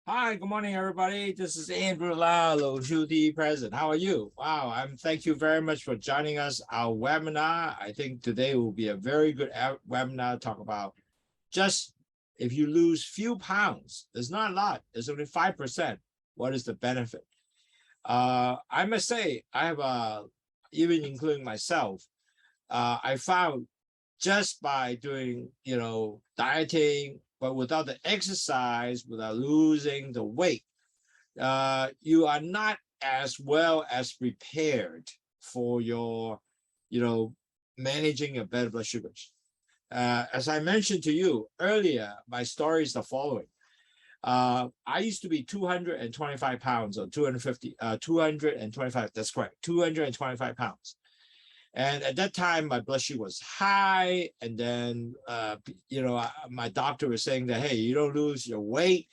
Hi, good morning, everybody. This is Andrew Lau, Lowsutea President. How are you? Wow, thank you very much for joining us, our webinar. I think today will be a very good webinar to talk about just if you lose few pounds, it's not a lot, it's only 5%. What is the benefit? I must say, I have even including myself, I found just by doing, dieting, but without the exercise, without losing the weight, you are not as well as prepared for your, managing your blood sugars. As I mentioned to you earlier, my story is the following. I used to be 225 pounds or 250, 225, that's correct, 225 pounds. And at that time, my blood sugar was high. And then, my doctor was saying that, hey, you don't lose your weight,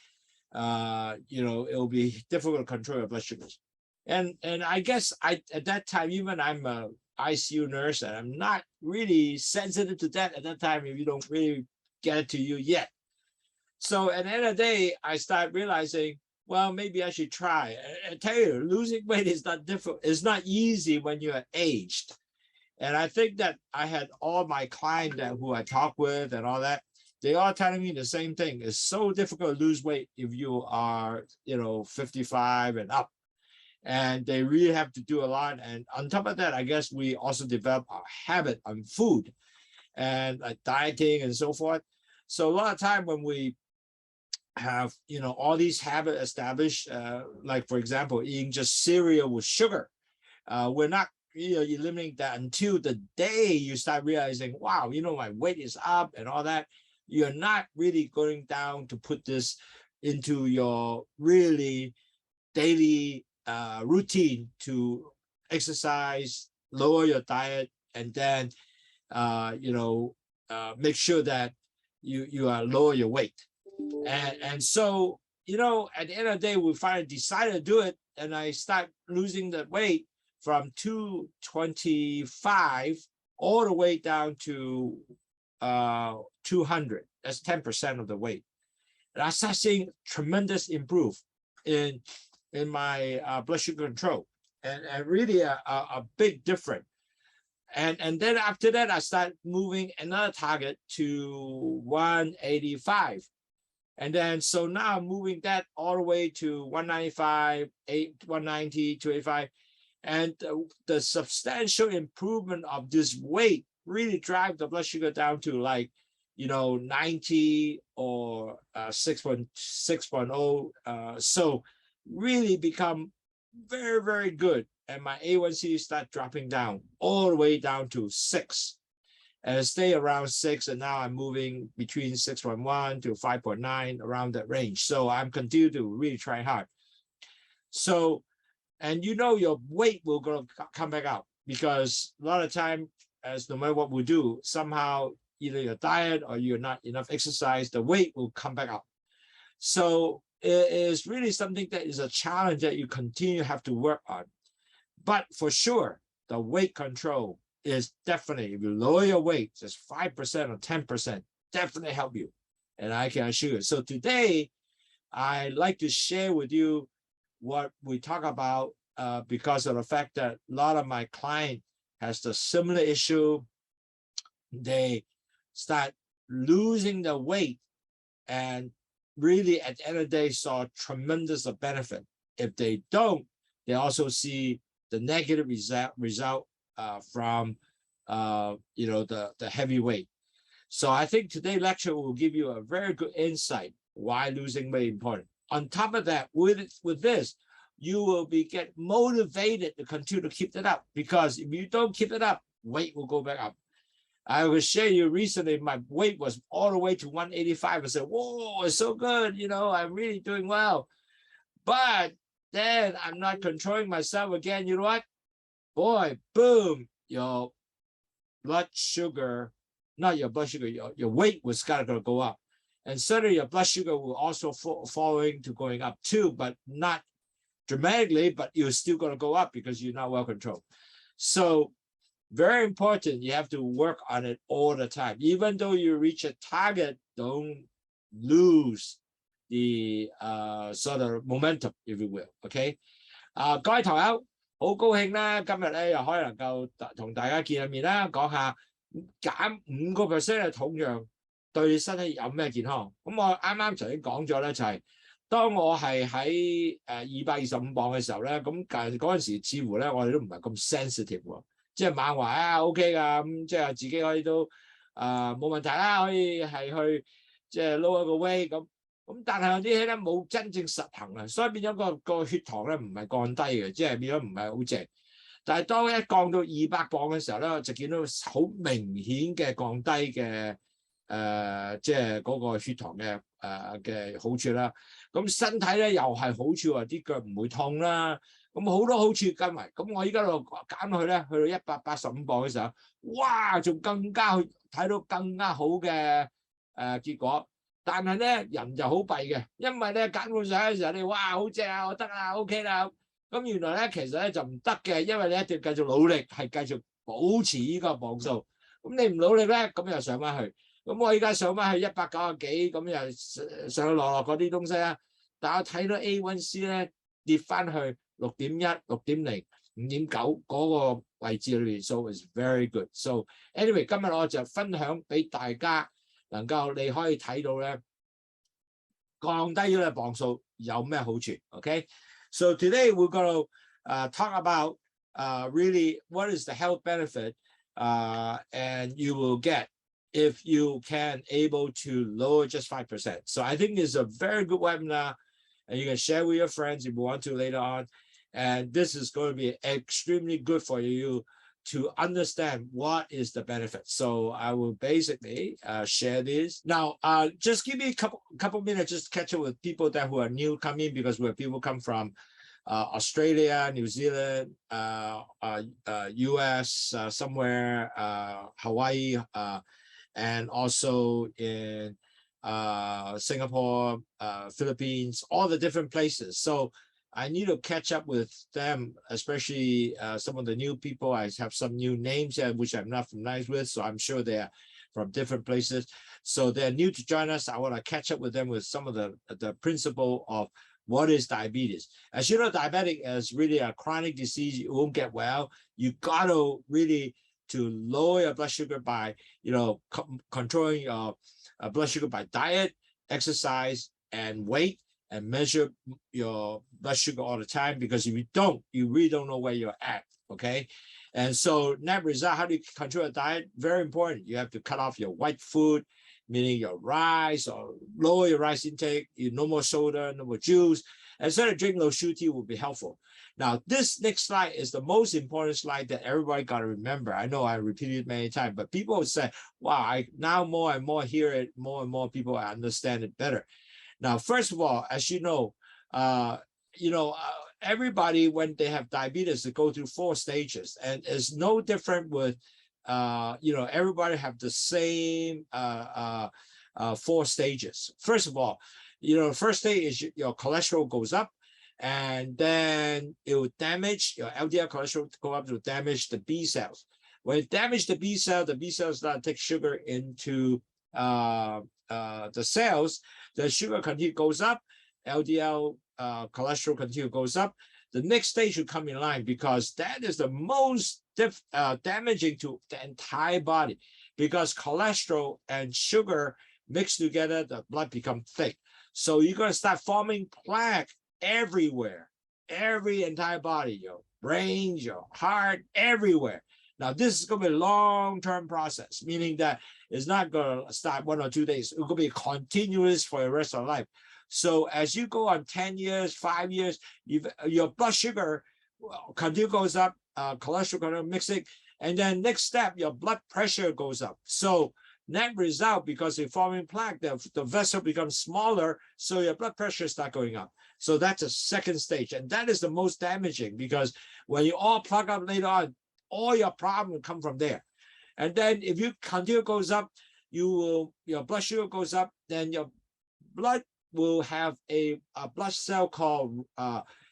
it'll be difficult to control your blood sugars. And I guess at that time, even I'm a ICU nurse, and I'm not really sensitive to that at that time if you don't really get it to you yet. So at the end of the day, I started realizing, well, maybe I should try. I tell you, losing weight is not difficult. It's not easy when you're aged. And I think that I had all my clients that who I talk with and all that, they are telling me the same thing. It's so difficult to lose weight if you are, 55 and up. And they really have to do a lot. And on top of that, I guess we also develop our habit on food and dieting and so forth. So a lot of time when we have, all these habits established, like, for example, eating just cereal with sugar, we're not eliminating that until the day you start realizing, wow, my weight is up and all that. You're not really going down to put this into your really daily routine to exercise, lower your diet, and then make sure that you lower your weight. And so, at the end of the day, we finally decided to do it, and I start losing the weight from 225 all the way down to 200. That's 10% of the weight. And I start seeing tremendous improve in my blood sugar control, and really a big difference. And then after that, I start moving another target to 185. And then, so now I'm moving that all the way to 195, 190, 285. And the substantial improvement of this weight really drive the blood sugar down to 90 or 6.0. So really become very, very good. And my A1C start dropping down all the way down to 6. And stay around 6, and now I'm moving between 6.1 to 5.9, around that range. So I'm continue to really try hard. So, and your weight will come back out, because a lot of time, as no matter what we do, somehow either your diet or you're not enough exercise, the weight will come back up. So it is really something that is a challenge that you continue to have to work on. But for sure, the weight control is definitely, if you lower your weight, just 5% or 10%, definitely help you. And I can assure you. So today, I'd like to share with you what we talk about, because of the fact that a lot of my client has the similar issue. They start losing the weight, and really at the end of the day saw tremendous benefit. If they don't, they also see the negative result from the heavy weight. So I think today's lecture will give you a very good insight why losing weight is important. On top of that, with this, you will get motivated to continue to keep it up, because if you don't keep it up, weight will go back up. I will share you recently, my weight was all the way to 185. I said, whoa, it's so good. I'm really doing well. But then I'm not controlling myself again. You know what? Boy, boom, your blood sugar, not your blood sugar, your weight was going to go up. And suddenly your blood sugar will also following to going up too, but not dramatically, but you're still going to go up because you're not well controlled. So very important, you have to work on it all the time. Even though you reach a target, don't lose the sort of momentum, if you will. OK，各位堂友，好高興啦！今日咧又可以能夠同大家見面啦，講下減5%嘅重量對身體有咩健康。咁我啱啱頭先講咗咧，就係當我係喺225磅嘅時候咧，咁嗰陣時似乎咧我哋都唔係咁 sensitive 喎，即係猛話啊 OK 㗎，咁即係自己可以都冇問題啦，可以係去即係 lower 個 weight 咁。咁但係有啲嘢咧冇真正實行啊，所以變咗個血糖咧唔係降低嘅，即係變咗唔係好正。但係當一降到200磅嘅時候咧，就見到好明顯嘅降低嘅即係嗰個血糖嘅好處啦。咁身體咧又係好處喎，啲腳唔會痛啦。咁好多好處跟埋。咁我依家度減落去咧，去到185磅嘅時候，哇！仲更加睇到更加好嘅結果。但係咧人就好弊嘅，因為咧減到上嘅時候，你哇好正啊，我得啦 ，OK 啦。咁原來咧其實咧就唔得嘅，因為你一定要繼續努力，係繼續保持呢個磅數。咁你唔努力咧，咁又上翻去。咁我依家上翻去190幾，咁又上落嗰啲東西啦。但我睇到 A1C 咧跌翻去6.1、6.0、5.9嗰個位置裏面， so is very good。So anyway， 今日我就分享俾大家。能夠你可以睇到咧，降低咗嘅磅數有咩好處 ？OK， so today we're going to talk about really what is the health benefit and you will get if you can able to lower just 5%. So I think it's a very good webinar, and you can share with your friends if you want to later on. And this is going to be extremely good for you to understand what is the benefit. So I will basically share this. Now, just give me a couple minutes, just catch up with people that who are new coming, because where people come from Australia, New Zealand, US, somewhere, Hawaii, and also in Singapore, Philippines, all the different places. So I need to catch up with them, especially some of the new people. I have some new names here, which I'm not familiar with, so I'm sure they're from different places. So they're new to join us. I want to catch up with them with some of the principle of what is diabetes. As you know, diabetic is really a chronic disease. You won't get well. You got to really to lower your blood sugar by, controlling your blood sugar by diet, exercise, and weight, and measure your blood sugar all the time, because if you don't, you really don't know where you're at, okay? And so net result, how do you control your diet? Very important. You have to cut off your white food, meaning your rice, or lower your rice intake, no more soda, no more juice. Instead of drinking Lowsutea will be helpful. Now, this next slide is the most important slide that everybody got to remember. I know I repeated it many times, but people say, wow, I now more and more hear it, more and more people understand it better. Now, first of all, as you know, everybody, when they have diabetes, they go through 4 stages, and it's no different with, everybody have the same 4 stages. First of all, first stage is your cholesterol goes up, and then it will damage your LDL cholesterol go up to damage the B cells. When it damages the B cells start to take sugar into the cells. The sugar continue goes up, LDL cholesterol continue goes up. The next stage should come in line, because that is the most damaging to the entire body, because cholesterol and sugar mixed together, the blood become thick. So you're going to start forming plaque everywhere, every entire body, your brain, your heart, everywhere. Now, this is going to be a long-term process, meaning that it's not going to start 1 or 2 days. It's going to be continuous for the rest of life. So as you go on 10 years, 5 years, your blood sugar continue goes up, cholesterol continue mixing, and then next step, your blood pressure goes up. So net result, because you're forming plaque, the vessel becomes smaller, so your blood pressure starts going up. So that's a second stage, and that is the most damaging, because when you all plug up later on, all your problems come from there. And then if you continue goes up, your blood sugar goes up, then your blood will have a blood cell called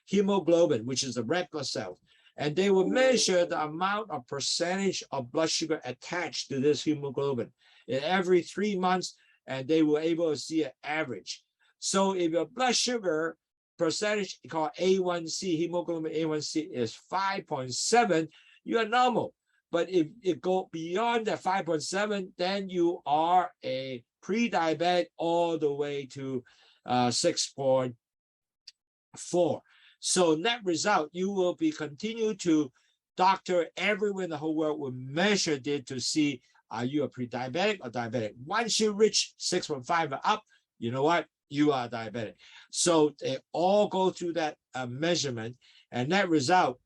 hemoglobin, which is the red blood cell. And they will measure the amount of percentage of blood sugar attached to this hemoglobin in every 3 months, and they were able to see an average. So if your blood sugar percentage called A1C, hemoglobin A1C is 5.7, you are normal. But if it go beyond that 5.7, then you are a pre-diabetic all the way to 6.4. So net result, you will be continue to doctor everywhere in the whole world will measure it to see are you a pre-diabetic or diabetic. Once you reach 6.5 or up, you know what? You are diabetic. So they all go through that measurement, and that result,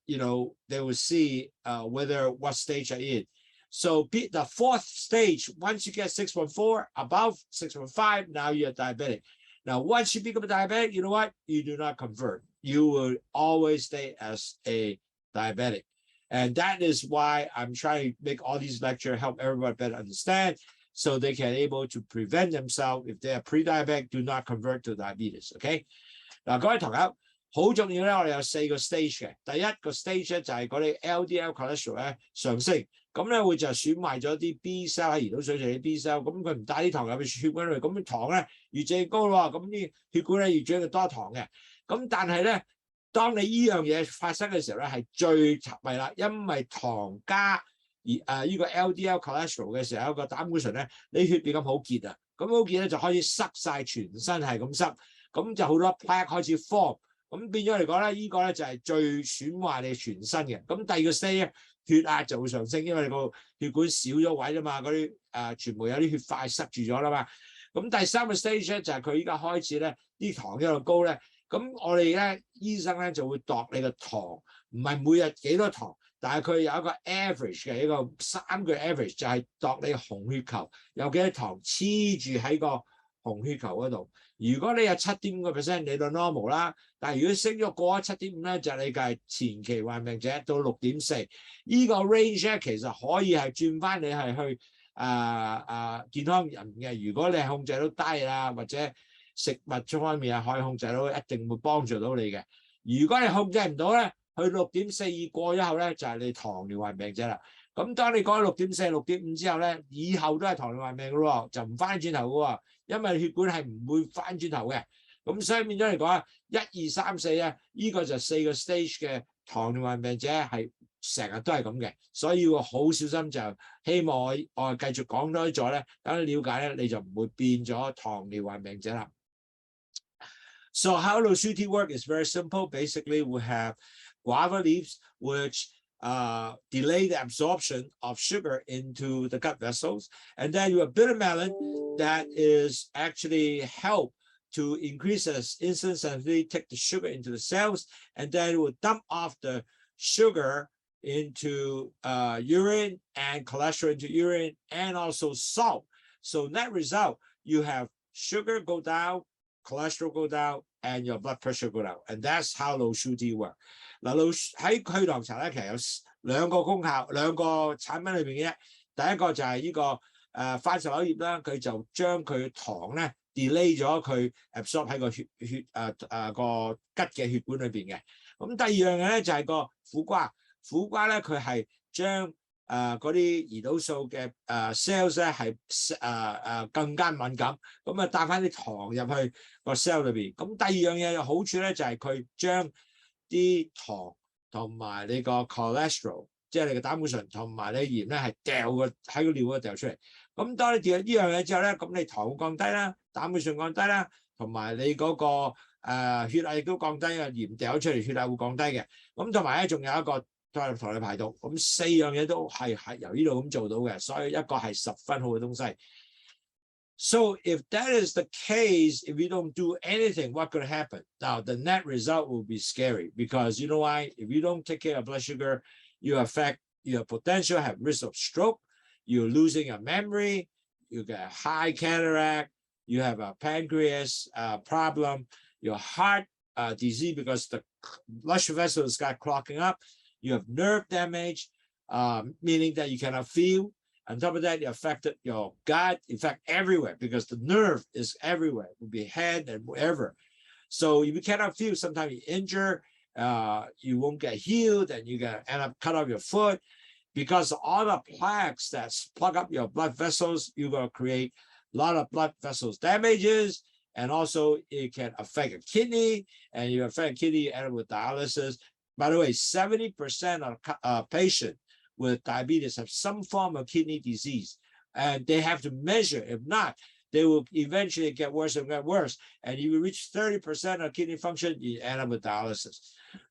you know, they will see whether what stage you're in. So the fourth stage, once you get 6.4, above 6.5, now you're diabetic. Now, once you become a diabetic, you know what? You do not convert. You will always stay as a diabetic. And that is why I'm trying to make all these lectures help everybody better understand so they can able to prevent themselves if they are pre-diabetic, do not convert to diabetes. OK？ 嗱，各位同學，好重要咧，我哋有4個 stage 嘅。第一個 stage 咧就係嗰啲 LDL cholesterol 咧上升，咁咧會就損壞咗啲 B cell 喺胰島水上啲 B cell， 咁佢唔帶啲糖入去血管裏面，咁糖咧越整高咯，咁啲血管咧越整越多糖嘅。咁但係咧，當你依樣嘢發生嘅時候咧，係最弊啦，因為糖加而呢個 LDL cholesterol 嘅時候，有個膽固醇咧，你血變咁好結啊，咁好結咧就開始塞晒全身係咁塞，咁就好多 plaque 開始 form， 咁變咗嚟講咧，呢個咧就係最損壞你全身嘅。咁第二個 stage 咧，血壓就會上升，因為你個血管少咗位啊嘛，嗰啲全部有啲血塊塞住咗啦嘛。咁第三個 stage 咧就係佢依家開始咧啲糖一路高咧，咁我哋咧醫生咧就會度你個糖，唔係每日幾多糖。但係佢有一個 average 嘅一個3個 average 就係度你紅血球有幾多糖黐住喺個紅血球嗰度。如果你有 7.5%， 你就 normal 啦。但係如果升咗過咗 7.5 咧，就你計前期患病者到 6.4。呢個 range 咧其實可以係轉翻你係去健康人嘅。如果你係控制到低啦，或者食物方面係可以控制到，一定會幫助到你嘅。如果你控制唔到咧，去 6.4 過咗後咧，就係你糖尿患病者啦。咁當你過咗 6.4、6.5 之後咧，以後都係糖尿患病嘅咯，就唔翻轉頭嘅喎，因為血管係唔會翻轉頭嘅。咁所以變咗嚟講，1、2、3、4咧，呢個就4個 stage 嘅糖尿患病者係成日都係咁嘅，所以要好小心。就希望我繼續講多咗咧，等你了解咧，你就唔會變咗糖尿患病者啦。So how Lowsutea work is very simple. Basically, we have guava leaves, which delay the absorption of sugar into the gut vessels. And then you have bitter melon that is actually help to increase the insulin sensitivity, take the sugar into the cells, and then it will dump off the sugar into urine and cholesterol into urine and also salt. So net result, you have sugar go down, cholesterol go down, and your blood pressure go down. And that's how Lowsutea work. 嗱，喺驅糖茶咧，其實有2個功效，2個產品裏邊嘅啫。第一個就係呢個番石榴葉啦，佢就將佢糖咧 delay 咗佢 absorb 喺個個吉嘅血管裏邊嘅。咁第二樣嘢咧就係個苦瓜，苦瓜咧佢係將嗰啲胰島素嘅cells 咧係更加敏感，咁啊帶翻啲糖入去個 cell 裏邊。咁第二樣嘢嘅好處咧就係佢將啲糖同埋你個 cholesterol， 即係你嘅膽固醇同埋你鹽咧係掉喺個尿嗰度掉出嚟。咁當你掉呢樣嘢之後咧，咁你糖會降低啦，膽固醇降低啦，同埋你嗰個血壓亦都降低啊，鹽掉出嚟血壓會降低嘅。咁同埋咧仲有一個同你排毒，咁4樣嘢都係由呢度咁做到嘅，所以一個係十分好嘅東西。So if that is the case, if you don't do anything, what could happen? Now, the net result will be scary because you know why? If you don't take care of blood sugar, you affect your potential, have risk of stroke, you're losing your memory, you get high cataract, you have a pancreas problem, your heart disease because the blood vessels got clogging up, you have nerve damage, meaning that you cannot feel. On top of that, it affected your gut, in fact, everywhere, because the nerve is everywhere. It will be head and wherever. So if you cannot feel, sometimes you injure, you won't get healed, and you're going to end up cut off your foot. Because all the plaques that plug up your blood vessels, you're going to create a lot of blood vessels damages, and also it can affect your kidney, and you affect kidney, you end up with dialysis. By the way, 70% of patients with diabetes have some form of kidney disease, and they have to measure. If not, they will eventually get worse and get worse. And if you reach 30% of kidney function, you end up with dialysis.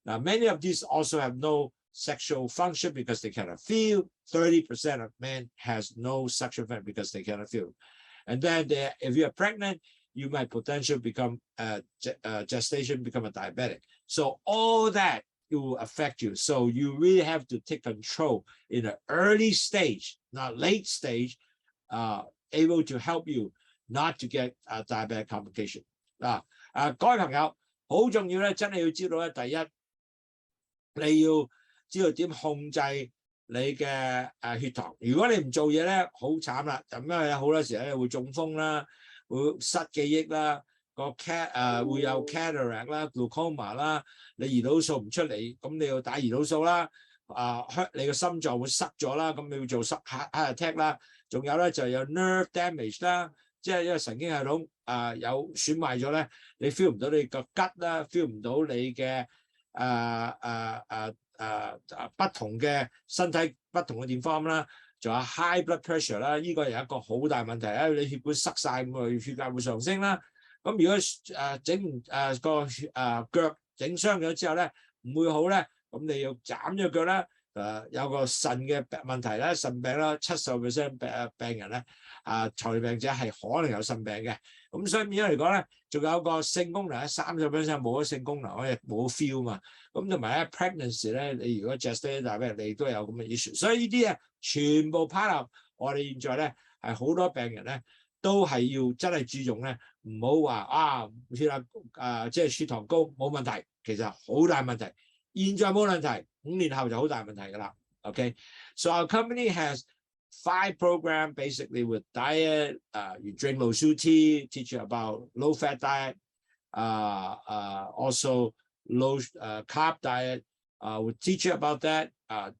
Now, many of these also have no sexual function because they cannot feel. 30% of men has no sexual function because they cannot feel. And then if you're pregnant, you might potentially become gestation, become a diabetic. So all that, it will affect you. So you really have to take control in an early stage, not late stage, able to help you not to get diabetic complication. 各位朋友，好重要咧，真係要知道咧，第一，你要知道點控制你嘅血糖。如果你唔做嘢咧，好慘啦，咁因為好多時咧會中風啦，會失記憶啦。會有 cataract 啦、glaucoma 啦，你胰島素唔出嚟，咁你要打胰島素啦。你個心臟會塞咗啦，咁你要做heart attack 啦。仲有咧就有 nerve damage 啦，即係因為神經系統有損壞咗咧，你 feel 唔到你個骨啦 ，feel 唔到你嘅不同嘅身體不同嘅地方啦。仲有 high blood pressure 啦，呢個有一個好大問題啊！你血管塞晒，咁血壓會上升啦。咁如果整個腳整傷咗之後咧，唔會好咧，咁你要斬咗腳啦。有個腎嘅問題啦，腎病啦，70% 病人咧，糖尿病者係可能有腎病嘅。咁所以變咗嚟講咧，仲有個性功能咧，30% 冇咗性功能，我哋冇 feel 嘛。咁同埋咧 pregnancy 咧，你如果 gestation diabetes 你都有咁嘅 issue。所以呢啲全部 part of 我哋現在咧係好多病人咧都係要真係注重咧。唔好話血壓即係血糖高冇問題，其實好大問題。現在冇問題，5年後就好大問題㗎啦。Okay, so our company has 5 programs basically with diet. You drink Lowsutea, teach you about low-fat diet, also low carb diet. We'll teach you about that.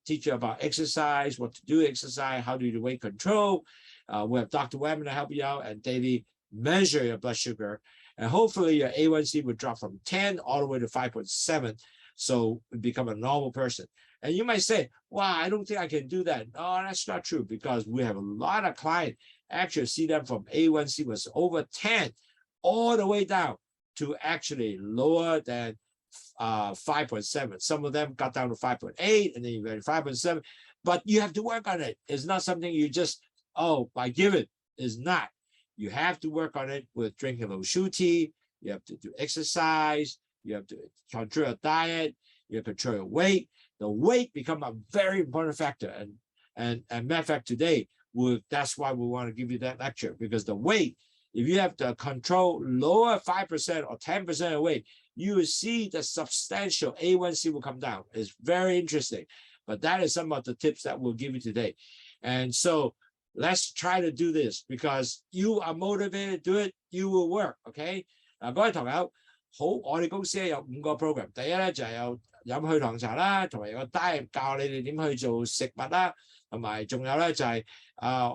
Teach you about exercise, what to do exercise, how to do weight control. We have Dr. Webman to help you out and daily measure your blood sugar, and hopefully your A1C would drop from 10 all the way to 5.7, so you become a normal person. And you might say, wow, I don't think I can do that. No, that's not true, because we have a lot of clients actually see them from A1C was over 10 all the way down to actually lower than 5.7. Some of them got down to 5.8 and then you went to 5.7, but you have to work on it. It's not something you just, by give it. It's not. You have to work on it with drinking Lowsutea. You have to do exercise. You have to control your diet. You have to control your weight. The weight become a very important factor. And matter of fact, today, that's why we want to give you that lecture, because the weight, if you have to control lower 5% or 10% of weight, you will see the substantial A1C will come down. It's very interesting. But that is some of the tips that we'll give you today. And so let's try to do this, because you are motivated to do it, you will work, okay? 各位同友，好，我哋公司咧有5個 program。第一咧就係有飲去糖茶啦，同埋有個 diet 教你哋點去做食物啦，同埋仲有咧就係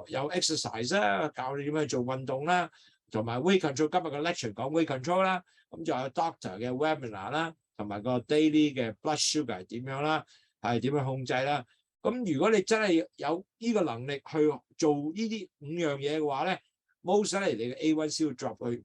有 exercise 啦，教你點去做運動啦，同埋 weight control。今日嘅 lecture 講 weight control 啦，咁仲有 doctor 嘅 webinar 啦，同埋個 daily 嘅 blood sugar 點樣啦，係點樣控制啦。咁如果你真係有呢個能力去做呢啲5樣嘢嘅話咧 ，most likely 你嘅 A1C 會 drop 去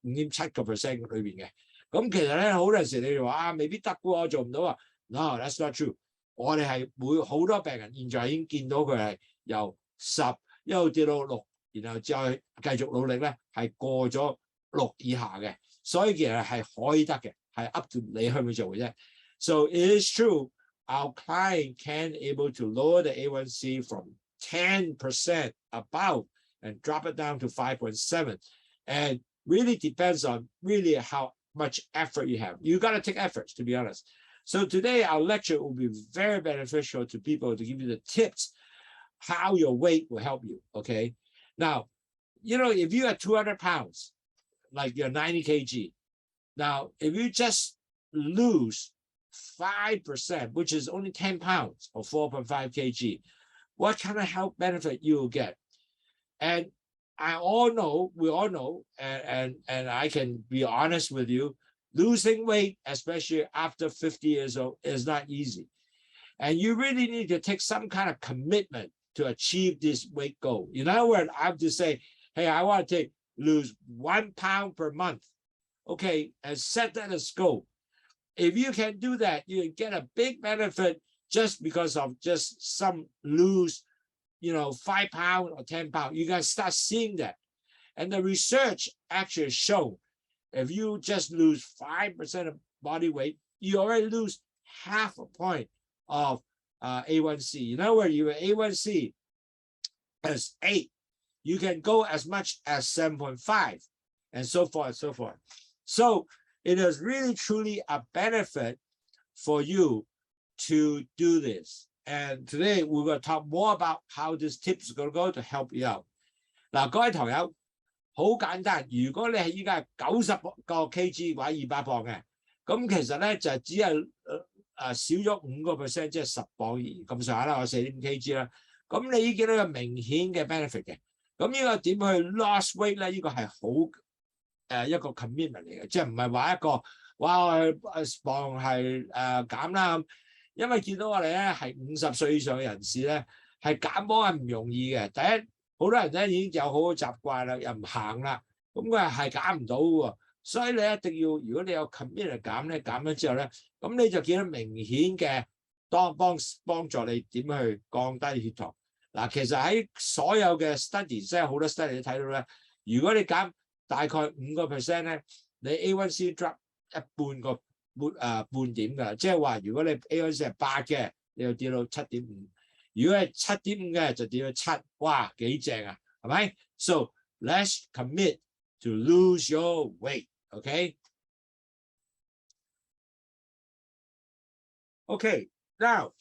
5.7% 裏邊嘅。咁其實咧好多時你哋話未必得嘅喎，我做唔到啊。No, that's not true。我哋係好多病人現在已經見到佢係由10一路跌到6，然後再繼續努力咧係過咗6以下嘅，所以其實係可以得嘅，係 up to 你去唔去做嘅啫。So it is true. Our client can able to lower the A1C from 10% above and drop it down to 5.7. And really depends on really how much effort you have. You got to take efforts, to be honest. So today our lecture will be very beneficial to people to give you the tips how your weight will help you, okay? Now, you know, if you are 200 pounds, like you're 90 kg, now if you just lose 5%, which is only 10 pounds or 4.5 kg, what kind of health benefit you will get? And we all know, and I can be honest with you, losing weight, especially after 50 years old, is not easy. And you really need to take some kind of commitment to achieve this weight goal. In other words, I have to say, hey, I want to lose 1 pound per month. Okay, and set that as goal. If you can do that, you get a big benefit just because of just some lose, 5 pounds or 10 pounds. You got to start seeing that. And the research actually show if you just lose 5% of body weight, you already lose half a point of A1C. In other words, your A1C is 8. You can go as much as 7.5 and so forth and so forth. So it is really truly a benefit for you to do this. And today we're going to talk more about how this tips is going to go to help you out. 嗱，各位堂友，好簡單。如果你係依家90個 kg 或者200磅嘅，咁其實咧就只係少咗5%，即係10磅咁上下啦，我4.5 kg 啦。咁你已經見到有明顯嘅 benefit 嘅。咁呢個點去 lost weight 咧？呢個係好一個 commitment 嚟嘅，即係唔係話一個哇磅係減啦。因為見到我哋咧係50歲以上嘅人士咧，係減磅係唔容易嘅。第一，好多人咧已經有好好習慣啦，又唔行啦，咁佢係減唔到喎。所以你一定要，如果你有 commitment 減咧，減咗之後咧，咁你就見到明顯嘅幫助你點去降低血糖。嗱，其實喺所有嘅 study， 即係好多 study 你睇到咧，如果你減大概5%咧，你 A1C drop 半點㗎，即係話如果你 A1C 係8嘅，你就跌到 7.5； 如果係 7.5嘅就跌到7，哇，幾正啊，係咪 ？So let's commit to lose your weight, okay? Okay, now,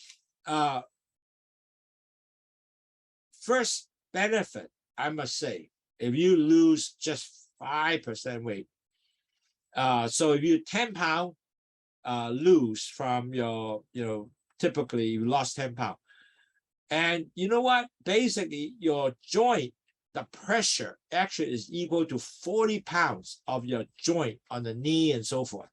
first benefit, I must say, if you lose just 5% weight, so if you 10 pounds lose from your, typically you lost 10 pounds. And you know what? Basically, your joint, the pressure actually is equal to 40 pounds of your joint on the knee and so forth.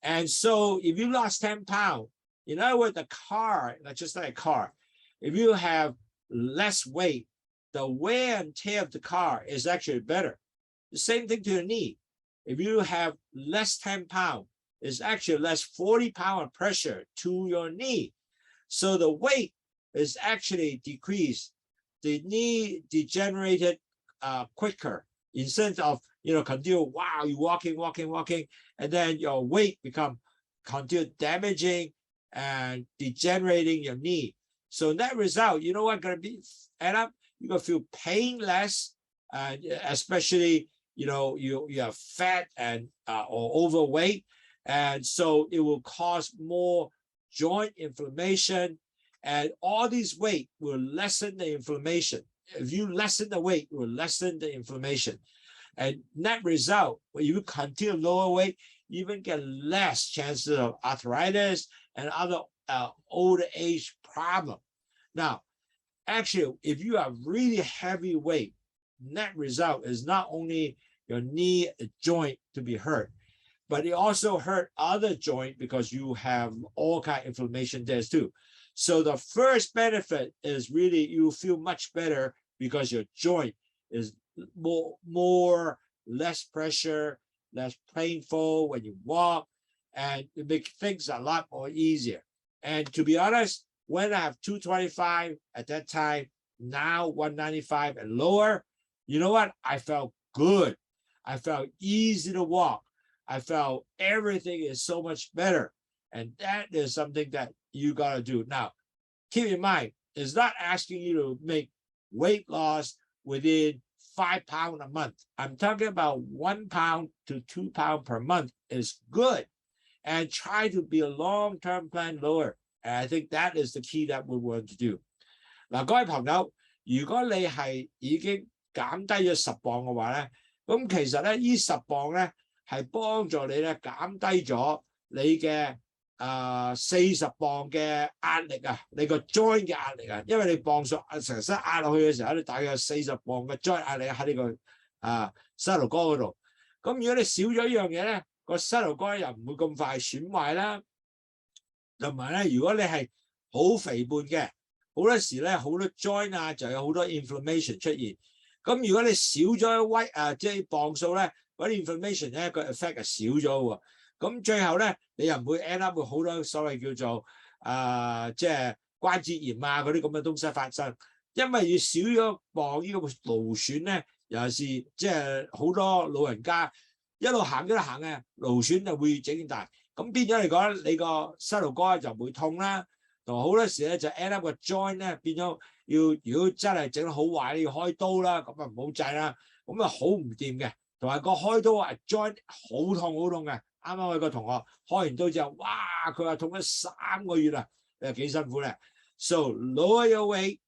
And so if you lost 10 pounds, in other words, the car, just like a car, if you have less weight, the wear and tear of the car is actually better. The same thing to your knee. If you have less 10 pounds, it's actually less 40 pounds of pressure to your knee. So the weight is actually decreased. The knee degenerated quicker instead of, continue, wow, you're walking, and then your weight become continue damaging and degenerating your knee. So that result, you know what going to be end up? You're going to feel pain less, especially, you are fat and or overweight. And so it will cause more joint inflammation, and all these weight will lessen the inflammation. If you lessen the weight, it will lessen the inflammation. And net result, when you continue lower weight, you even get less chances of arthritis and other older age problem. Now, actually, if you are really heavy weight, net result is not only your knee joint to be hurt, but it also hurt other joint because you have all kind of inflammation there too. So the first benefit is really you feel much better because your joint is less pressure, less painful when you walk, and it makes things a lot more easier. And to be honest, when I have 225 at that time, now 195 and lower, you know what? I felt good. I felt easy to walk. I felt everything is so much better. And that is something that you got to do. Now, keep in mind, it's not asking you to make weight loss within 5 pounds a month. I'm talking about 1 pound to 2 pounds per month is good. And try to be a long-term plan lower. And I think that is the key that we want to do. 嗱，各位朋友，如果你係已經減低咗10磅嘅話咧，咁其實咧呢10磅咧係幫助你咧減低咗你嘅40磅嘅壓力啊，你個 joint 嘅壓力啊，因為你磅數成身壓落去嘅時候，你大約有40磅嘅 joint 壓力喺呢個膝頭哥嗰度。咁如果你少咗一樣嘢咧，個膝頭哥又唔會咁快損壞啦。同埋咧，如果你係好肥胖嘅，好多時咧好多 joint 啊就有好多 inflammation 出現。咁如果你少咗weight即係磅數咧，嗰啲 inflammation 咧個 effect 係少咗喎。咁最後咧，你又唔會 end up 會好多所謂叫做即係關節炎啊嗰啲咁嘅東西發生，因為要少咗磅呢個勞損咧，尤其是即係好多老人家一路行嘅勞損就會整大，咁變咗嚟講，你個膝頭哥就會痛啦，同埋好多時咧就 end up 個 joint 咧變咗如果真係整得好壞，你要開刀啦，咁啊唔好制啦，咁啊好唔掂嘅，同埋個開刀啊 joint 好痛嘅。啱啱我個同學開完刀之後，哇！佢話痛咗3個月啦，你話幾辛苦咧 ？So lower your weight,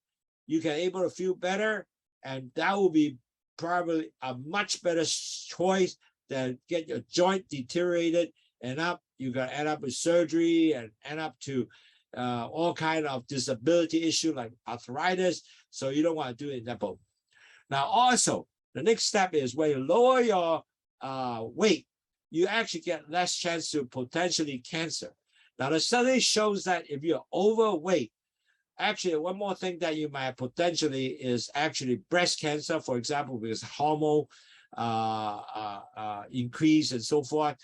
you can able to feel better, and that will be probably a much better choice than get your joint deteriorated and up. You can end up with surgery and end up to all kind of disability issue like arthritis. So you don't want to do it in that boat. Now, also the next step is when you lower your weight, you actually get less chance to potentially cancer. Now, the study shows that if you're overweight, actually, one more thing that you might potentially is actually breast cancer, for example, because hormone increase and so forth.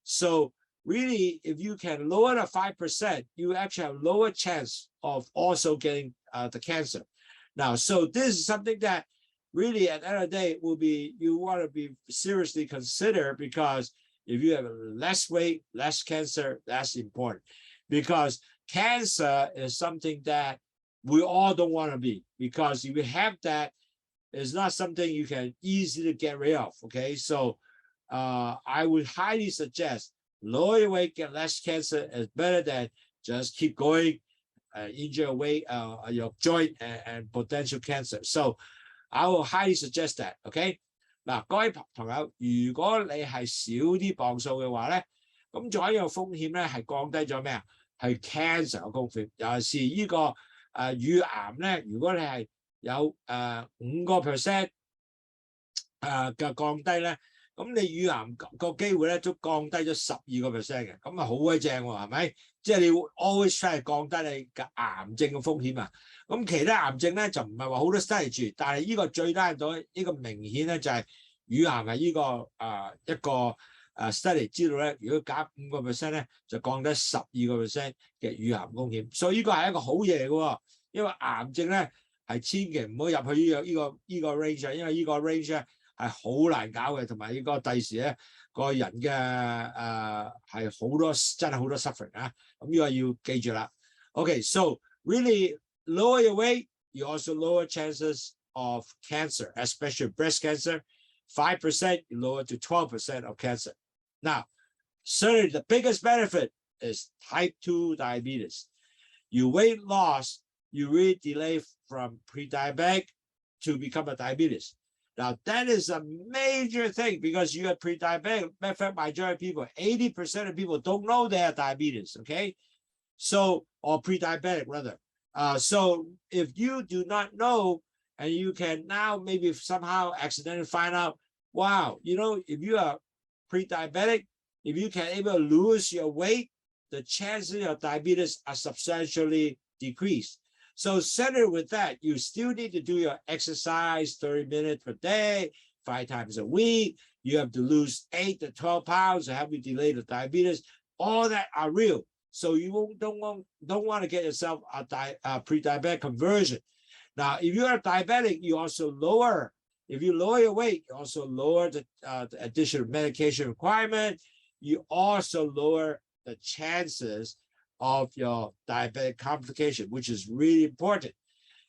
So really, if you can lower the 5%, you actually have lower chance of also getting the cancer. Now, so this is something that really at the end of the day will be, you want to be seriously consider, because if you have less weight, less cancer, that's important, because cancer is something that we all don't want to be, because if you have that, it's not something you can easily get rid of. Okay, so I would highly suggest lower your weight, get less cancer is better than just keep going, injure your weight, your joint and potential cancer. So I will highly suggest that. Okay. 嗱，各位朋友，如果你係少啲磅數嘅話咧，咁仲有一樣風險咧係降低咗咩啊？係 cancer 嘅風險，尤其是呢個乳癌咧，如果你係有5% 嘅降低咧，咁你乳癌個機會咧都降低咗12% 嘅，咁啊好鬼正喎，係咪？即係你 always try 降低你嘅癌症嘅風險啊！咁其他癌症咧就唔係話好多 study 住，但係呢個最低到呢個明顯咧就係乳癌係呢個一個study 知道咧，如果減5% 咧就降低12% 嘅乳癌風險，所以呢個係一個好嘢嘅喎，因為癌症咧係千祈唔好入去呢個 range， 因為呢個 range 咧係好難搞嘅，同埋呢個第時咧個人嘅係好多真係好多 suffering 啊，咁呢個要記住啦。Okay, so really lower your weight, you also lower chances of cancer, especially breast cancer. 5%, you lower to 12% of cancer. Now, certainly the biggest benefit is type 2 diabetes. Your weight loss, you really delay from pre-diabetic to become a diabetes. Now, that is a major thing because you are pre-diabetic. Matter of fact, majority of people, 80% of people don't know they have diabetes, okay? So, or pre-diabetic rather. So if you do not know, and you can now maybe somehow accidentally find out, wow, you know, if you are pre-diabetic, if you can able to lose your weight, the chances of diabetes are substantially decreased. So centered with that, you still need to do your exercise 30 minutes per day, 5 times a week. You have to lose 8 to 12 pounds to help you delay the diabetes. All that are real. So you don't want to get yourself a pre-diabetic conversion. Now, if you are diabetic, you also lower. If you lower your weight, you also lower the additional medication requirement. You also lower the chances of your diabetic complication, which is really important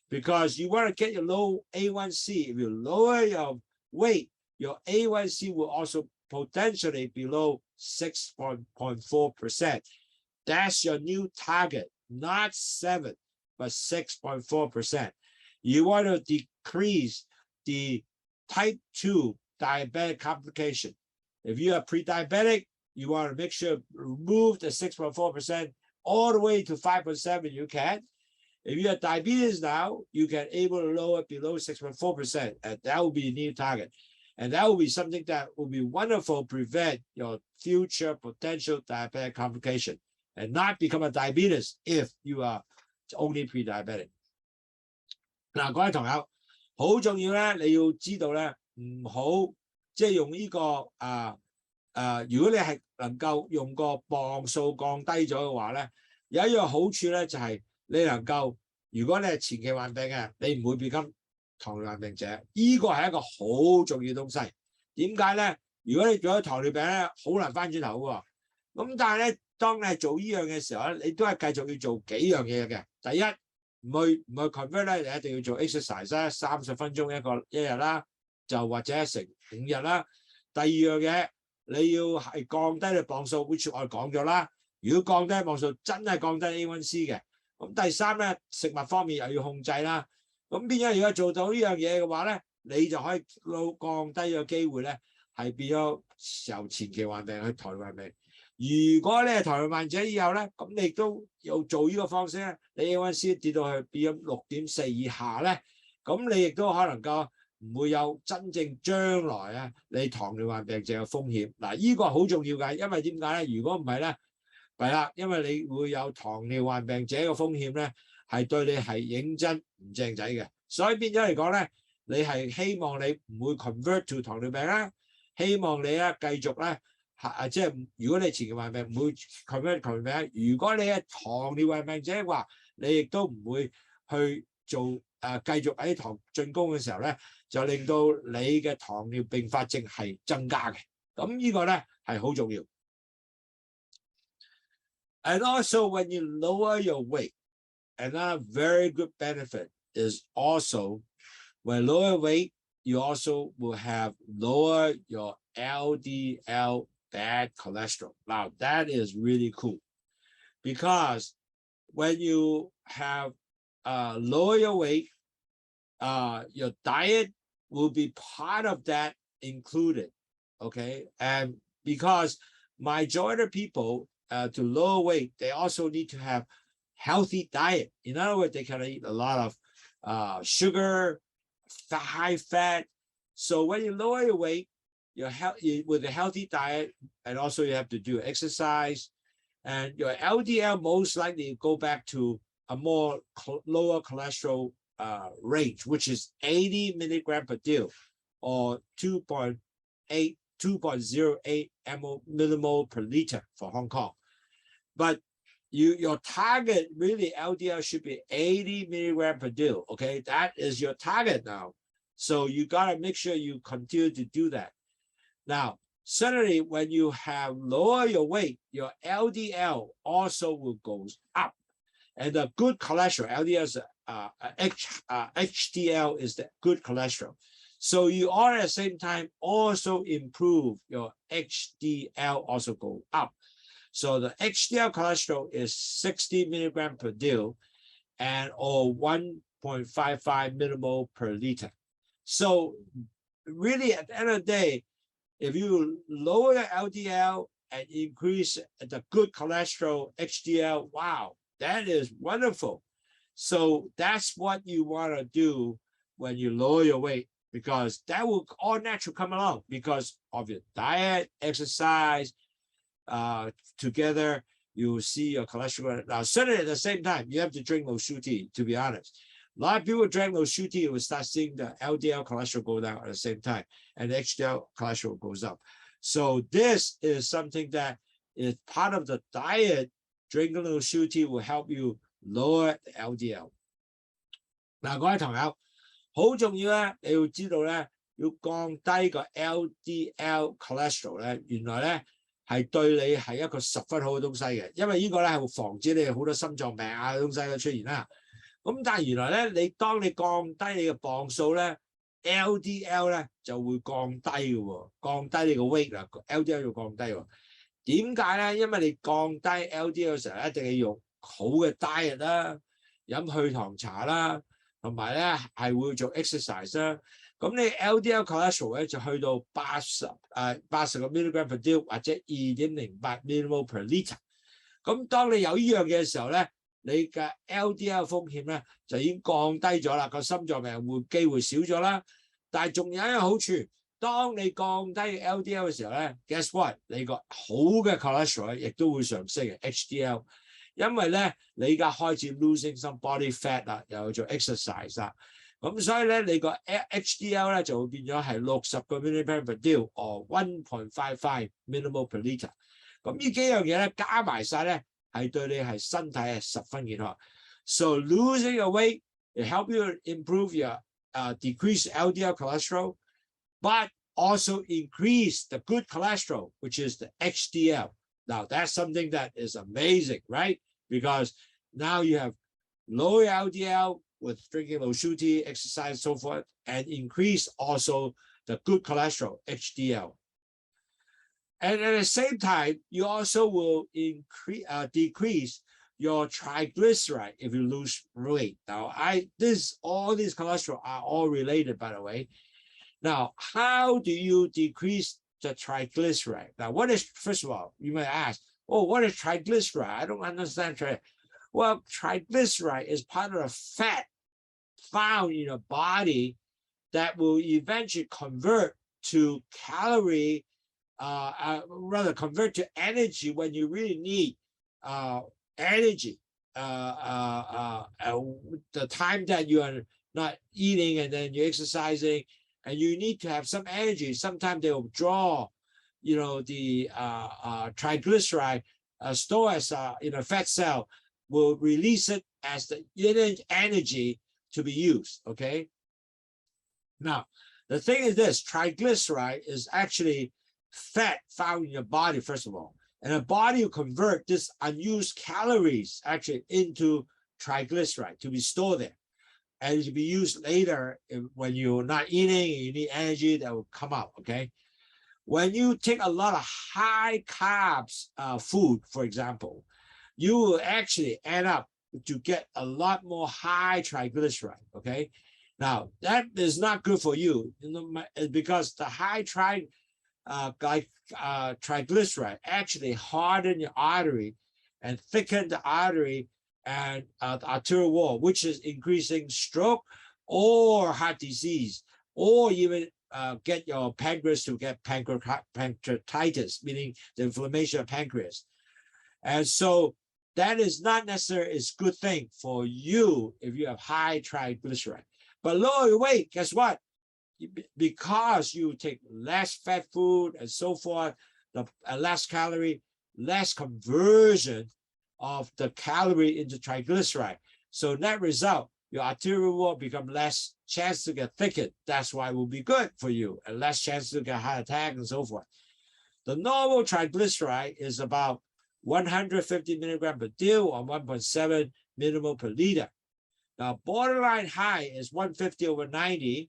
because you want to get your low A1C. If you lower your weight, your A1C will also potentially below 6.4%. That's your new target, not 7, but 6.4%. You want to decrease the type 2 diabetic complication. If you are pre-diabetic, you want to make sure remove the 6.4% all the way to 5.7, you can. If you have diabetes now, you can able to lower it below 6.4%, and that will be a new target. And that will be something that will be wonderful, prevent your future potential diabetic complication and not become a diabetes if you are only pre-diabetic. 嗱，各位同友，好重要咧，你要知道咧，唔好即係用呢個如果你係能夠用個磅數降低咗嘅話咧，有一樣好處咧就係你能夠，如果你係前期患病嘅，你唔會變成糖尿病患者，呢個係一個好重要嘅東西。點解咧？如果你做咗糖尿病咧，好難翻轉頭喎。咁但係咧，當你係做呢樣嘅時候咧，你都係繼續要做幾樣嘢嘅。第一，唔去 convert 咧，你一定要做 exercise 啦，30分鐘一日啦，就或者成5日啦。第二樣嘢，你要係降低你磅數 ，which 我哋講咗啦。如果降低磅數，真係降低 A1C 嘅。咁第三咧，食物方面又要控制啦。咁變咗，如果做到呢樣嘢嘅話咧，你就可以降低個機會咧，係變咗由前期患病去糖尿病。如果你係糖尿患者以後咧，咁你都要做呢個方式咧，你 A1C 跌到去變咗6.4以下咧，咁你亦都可能夠唔會有真正將來啊你糖尿患病症嘅風險。嗱，呢個好重要㗎，因為點解咧？如果唔係咧，係啦，因為你會有糖尿患病者嘅風險咧，係對你係認真唔正仔嘅。所以變咗嚟講咧，你係希望你唔會 convert to 糖尿病啦，希望你咧繼續咧。即係如果你前期患病唔會 convert 糖尿病，如果你係糖尿患病者嘅話，你亦都唔會去做繼續喺糖進攻嘅時候咧，就令到你嘅糖尿併發症係增加嘅。咁呢個咧係好重要。And also when you lower your weight, another very good benefit is also when lower weight, you also will have lower your LDL bad cholesterol. Now that is really cool because when you have lower your weight, your diet will be part of that included. Okay, and because majority of people to lower weight, they also need to have healthy diet. In other words, they can eat a lot of sugar, high fat. So when you lower your weight, with a healthy diet, and also you have to do exercise, and your LDL most likely go back to a more lower cholesterol range, which is 80 milligram per deal, or 2.08 millimole per liter for Hong Kong. But your target really LDL should be 80 milligram per deal. Okay, that is your target now. So you gotta make sure you continue to do that. Now, certainly when you have lower your weight, your LDL also will go up. And the good cholesterol, LDL is HDL is the good cholesterol. So you all at the same time also improve your HDL also go up. So the HDL cholesterol is 60 milligram per deal and or 1.55 millimole per liter. So really at the end of the day, if you lower the LDL and increase the good cholesterol, HDL, wow, that is wonderful. So that's what you want to do when you lower your weight, because that will all naturally come along because of your diet, exercise, together, you will see your cholesterol. Now, certainly at the same time, you have to drink Lowsutea, to be honest. A lot of people drink Lowsutea, you will start seeing the LDL cholesterol go down at the same time, and the HDL cholesterol goes up. So this is something that is part of the diet. Drinking Lowsutea will help you lower the LDL. 嗱，各位朋友，好重要咧，你要知道咧，要降低個 LDL cholesterol 咧，原來咧係對你係一個十分好嘅東西嘅，因為呢個咧係會防止你好多心臟病啊嘅東西嘅出現啦。咁但係原來咧，當你降低你嘅磅數咧 ，LDL 咧就會降低嘅喎，降低你個 weight 啦 ，LDL 要降低喎。點解咧？因為你降低 LDL 嘅時候，一定要用好嘅 diet 啦，飲去糖茶啦，同埋咧係會做 exercise 啦。咁你 LDL cholesterol 咧就去到80個 milligram per day 或者2.08 millimole per liter。咁當你有呢樣嘢嘅時候咧，你嘅 LDL 風險咧就已經降低咗啦，個心臟病機會少咗啦。但係仲有一個好處，當你降低 LDL 嘅時候咧 ，guess what？ 你個好嘅 cholesterol 亦都會上升嘅 HDL， 因為咧你而家開始 losing some body fat 啦，又做 exercise 啦。咁所以咧，你個 HDL 咧就會變咗係60個 milligram per day or 1.55 millimole per liter。咁呢幾樣嘢咧加埋晒咧，係對你係身體係十分健康。So losing your weight it help you improve your decrease LDL cholesterol, but also increase the good cholesterol, which is the HDL. Now that's something that is amazing, right? Because now you have low LDL with drinking Lowsutea, exercise, so forth, and increase also the good cholesterol, HDL. And at the same time, you also will decrease your triglyceride if you lose weight. Now, all these cholesterol are all related, by the way. Now, how do you decrease the triglyceride? Now, first of all, you may ask, oh, what is triglyceride? I don't understand. Well, triglyceride is part of the fat found in your body that will eventually convert to convert to energy when you really need energy. The time that you are not eating and then you're exercising and you need to have some energy. Sometimes they will draw, the triglyceride stored as in a fat cell will release it as the energy to be used, okay? Now, the thing is this, triglyceride is actually fat found in your body, first of all. And the body will convert this unused calories actually into triglyceride to be stored there. And to be used later when you're not eating, you need energy that will come out, okay? When you take a lot of high carbs food, for example, you will actually end up to get a lot more high triglyceride, okay? Now, that is not good for you, because the high triglyceride actually harden your artery and thicken the artery and the arterial wall, which is increasing stroke or heart disease, or even get your pancreas to get pancreatitis, meaning the inflammation of pancreas. And so that is not necessarily a good thing for you if you have high triglyceride. But lower your weight, guess what? Because you take less fat food and so forth, less calorie, less conversion of the calorie into triglyceride. So net result, your arterial wall become less chance to get thickened. That's why it will be good for you, and less chance to get heart attack and so forth. The normal triglyceride is about 150 milligram per day or 1.7 millimole per liter. Now, borderline high is 150/90,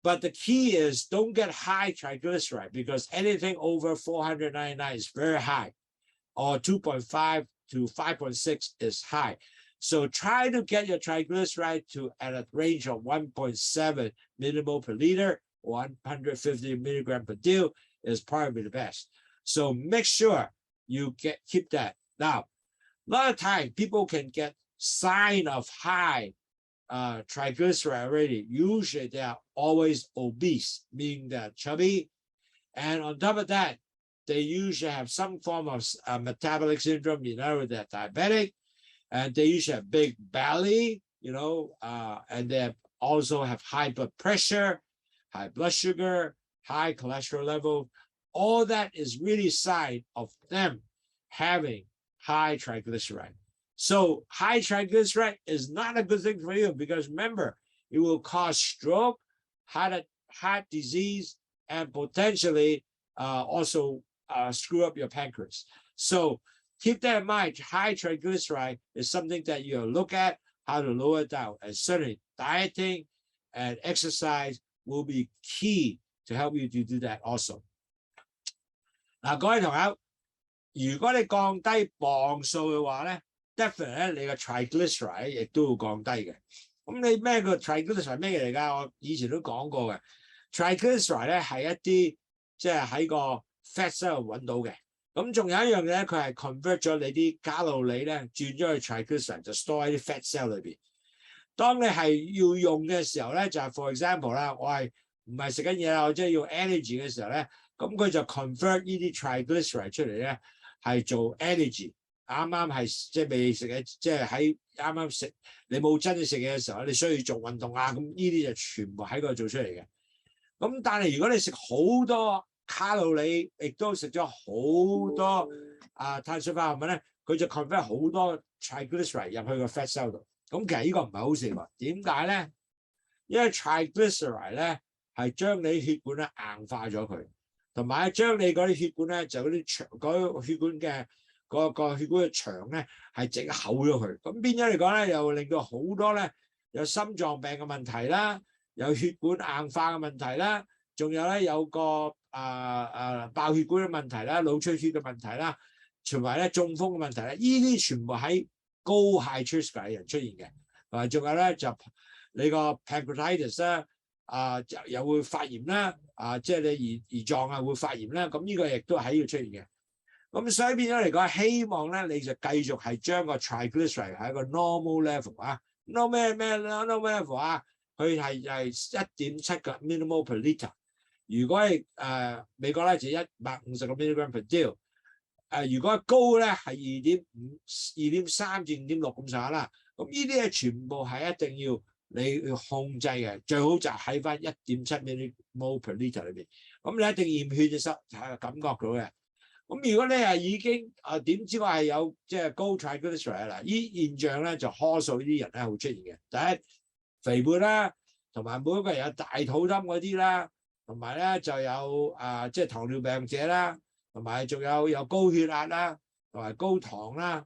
but the key is don't get high triglyceride, because anything over 499 is very high, or 2.5 to 5.6 is high. So try to get your triglyceride to at a range of 1.7 millimole per liter, 150 milligram per day is probably the best. So make sure you keep that. Now, a lot of times people can get sign of high triglyceride already. Usually they are always obese, meaning they're chubby. And on top of that, they usually have some form of metabolic syndrome, they're diabetic, and they usually have big belly, and they also have high blood pressure, high blood sugar, high cholesterol level. All that is really a sign of them having high triglyceride. So high triglyceride is not a good thing for you, because remember, it will cause stroke, heart disease, and potentially also screw up your pancreas. So keep that in mind. High triglyceride is something that you look at how to lower it down. And certainly dieting and exercise will be key to help you to do that also. 嗱，各位同學，如果你降低磅數嘅話咧 ，definitely 你嘅 triglyceride 亦都會降低嘅。咁你咩個 triglyceride 咩嚟㗎？我以前都講過嘅。triglyceride 咧係一啲即係喺個 fat cell 揾到嘅。咁仲有一樣嘢咧，佢係 convert 咗你啲卡路里咧轉咗去 triglyceride，就 store 喺啲 fat cell 裏邊。當你係要用嘅時候咧，就係 for example 啦，我係唔係食緊嘢啦，我即係要 energy 嘅時候咧，咁佢就 convert 呢啲 triglyceride 出嚟咧，係做 energy。啱啱係即係未食嘅，即係喺啱啱食你冇真正食嘢嘅時候，你需要做運動啊，咁呢啲就全部喺嗰度做出嚟嘅。咁但係如果你食好多卡路里，亦都食咗好多碳水化合物咧，佢就 convert 好多 triglyceride 入去個 fat cell 度。咁其實呢個唔係好事喎。點解咧？因為 triglyceride 咧係將你血管咧硬化咗佢，同埋將你嗰啲血管咧就嗰啲長嗰個血管嘅個血管嘅牆咧係整厚咗佢。咁變咗嚟講咧，又令到好多咧有心臟病嘅問題啦，有血管硬化嘅問題啦，仲有咧有個爆血管嘅問題啦，腦出血嘅問題啦，同埋咧中風嘅問題咧，呢啲全部喺高 high triglyceride 嘅人出現嘅，同埋仲有咧就你個 pancreatitis 啦，又會發炎啦，即係你胰臟啊會發炎啦，咁呢個亦都喺呢度出現嘅。咁所以變咗嚟講，希望咧你就繼續係將個 triglyceride 喺一個 normal level 啊 ，normal level 啊，佢係1.7個 millimole per litre。如果係美國咧就150個 milligram per day。如果高咧係2.5、2.3至5.6咁上下啦。咁呢啲嘢全部係一定要你要控制嘅，最好就喺翻1.7 millimole per litre 裏邊。咁你一定驗血嘅時候係感覺到嘅。咁如果你係已經點知我係有即係高 triglyceride 啦，呢現象咧就多數呢啲人咧會出現嘅。第一，肥胖啦，同埋每一個人有大肚腩嗰啲啦，同埋咧就有即係糖尿病者啦。同埋仲有高血壓啦，同埋高糖啦，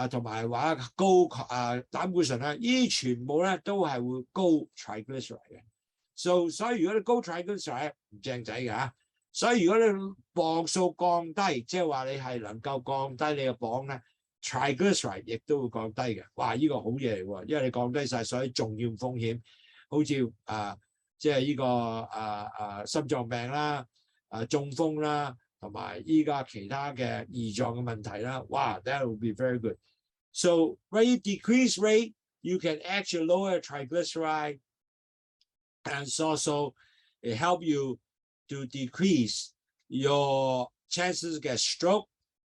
同埋話高膽固醇啦，呢全部咧都係會高 triglyceride 嘅。所以如果你高 triglyceride 唔正仔嘅嚇，所以如果你磅數降低，即係話你係能夠降低你嘅磅咧 ，triglyceride 亦都會降低嘅。哇！呢個好嘢嚟喎，因為你降低晒所有重要風險，好似即係呢個心臟病啦、中風啦。同埋依家其他嘅胰臟嘅問題啦，哇 ，that will be very good. So when you decrease rate, you can actually lower triglyceride, and also it help you to decrease your chances to get stroke,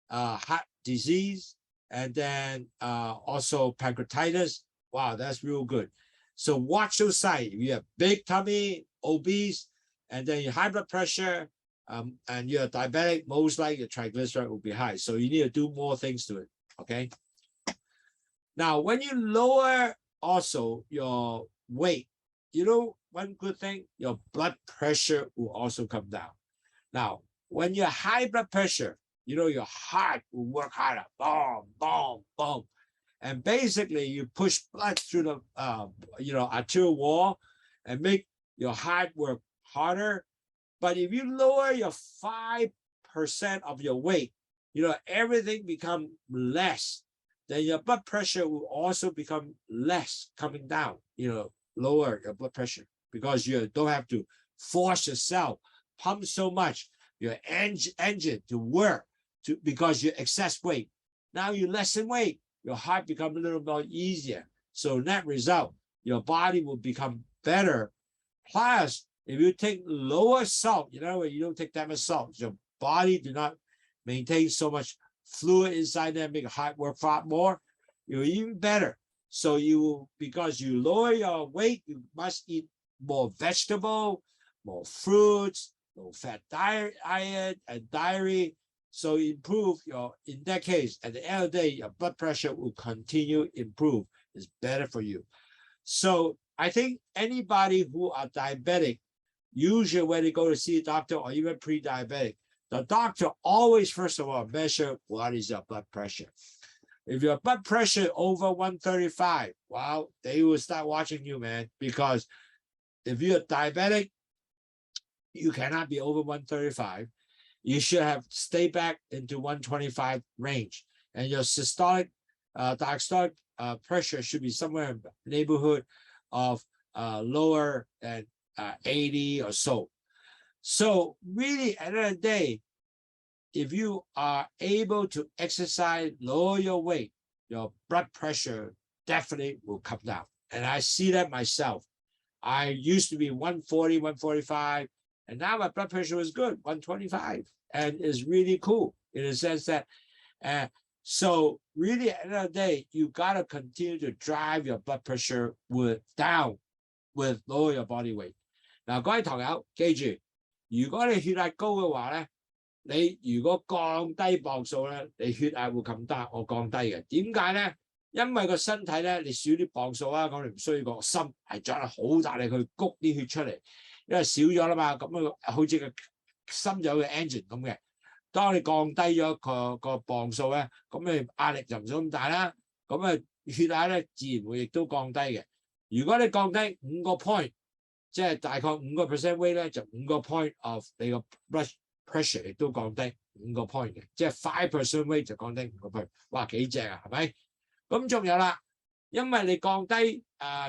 heart disease, and then also pancreatitis. Wow, that's real good. So watch those signs. If you have big tummy, obese, and then your high blood pressure. And you're diabetic, most likely your triglyceride will be high. So you need to do more things to it. Okay. Now, when you lower also your weight, you know, one good thing, your blood pressure will also come down. Now, when you have high blood pressure, you know, your heart will work harder. Boom, boom, boom. And basically you push blood through the, arterial wall and make your heart work harder. But if you lower your 5% of your weight, everything become less. Then your blood pressure will also become less coming down, lower your blood pressure because you don't have to force yourself, pump so much, your engine to work because you excess weight. Now you lessen weight, your heart becomes a little more easier. So net result, your body will become better. Plus, if you take lower salt, you don't take that much salt, your body do not maintain so much fluid inside there, make your heart work far more, you're even better. So because you lower your weight, you must eat more vegetable, more fruits, low fat diet and dairy. So improve in that case, at the end of the day, your blood pressure will continue to improve. It's better for you. So I think anybody who are diabetic, usually when they go to see a doctor or even pre-diabetic, the doctor always, first of all, measure what is your blood pressure. If your blood pressure over 135, well, they will start watching you, man, because if you're diabetic, you cannot be over 135. You should have stay back into 125 range. And your systolic, diastolic pressure should be somewhere in the neighborhood of lower than 80 or so. So really, at the end of the day, if you are able to exercise, lower your weight, your blood pressure definitely will come down. And I see that myself. I used to be 140, 145, and now my blood pressure is good, 125, and is really cool in the sense that, so really at the end of the day, you got to continue to drive your blood pressure down with lower your body weight. 嗱，各位堂友記住，如果你血壓高嘅話咧，你如果降低磅數咧，你血壓會咁低，我降低嘅。點解咧？因為個身體咧，你少啲磅數啊，咁你唔需要個心係作得好大力去谷啲血出嚟，因為少咗啦嘛，咁啊好似個心有個 engine 咁嘅。當你降低咗個磅數咧，咁你壓力就唔使咁大啦，咁啊血壓咧自然會亦都降低嘅。如果你降低5個 point， 即係大概5% weight 咧，就5個 point of 你個 blood pressure 亦都降低5個 point 嘅，即係5% weight 就降低5個 point， 哇幾正啊，係咪？咁仲有啦，因為你降低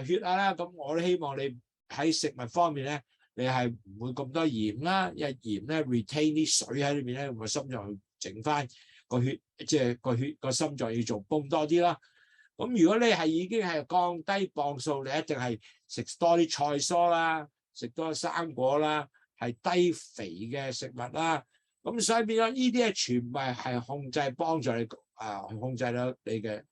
血壓啦，咁我都希望你喺食物方面咧，你係唔會咁多鹽啦，因為鹽咧 retain 啲水喺裏面咧，個心臟去整翻個血，即係個心臟要做泵多啲啦。咁如果你係已經係降低磅數，你一定係食多啲菜蔬啦，食多生果啦，係低肥嘅食物啦。咁所以變咗呢啲全部係控制幫助你控制到你嘅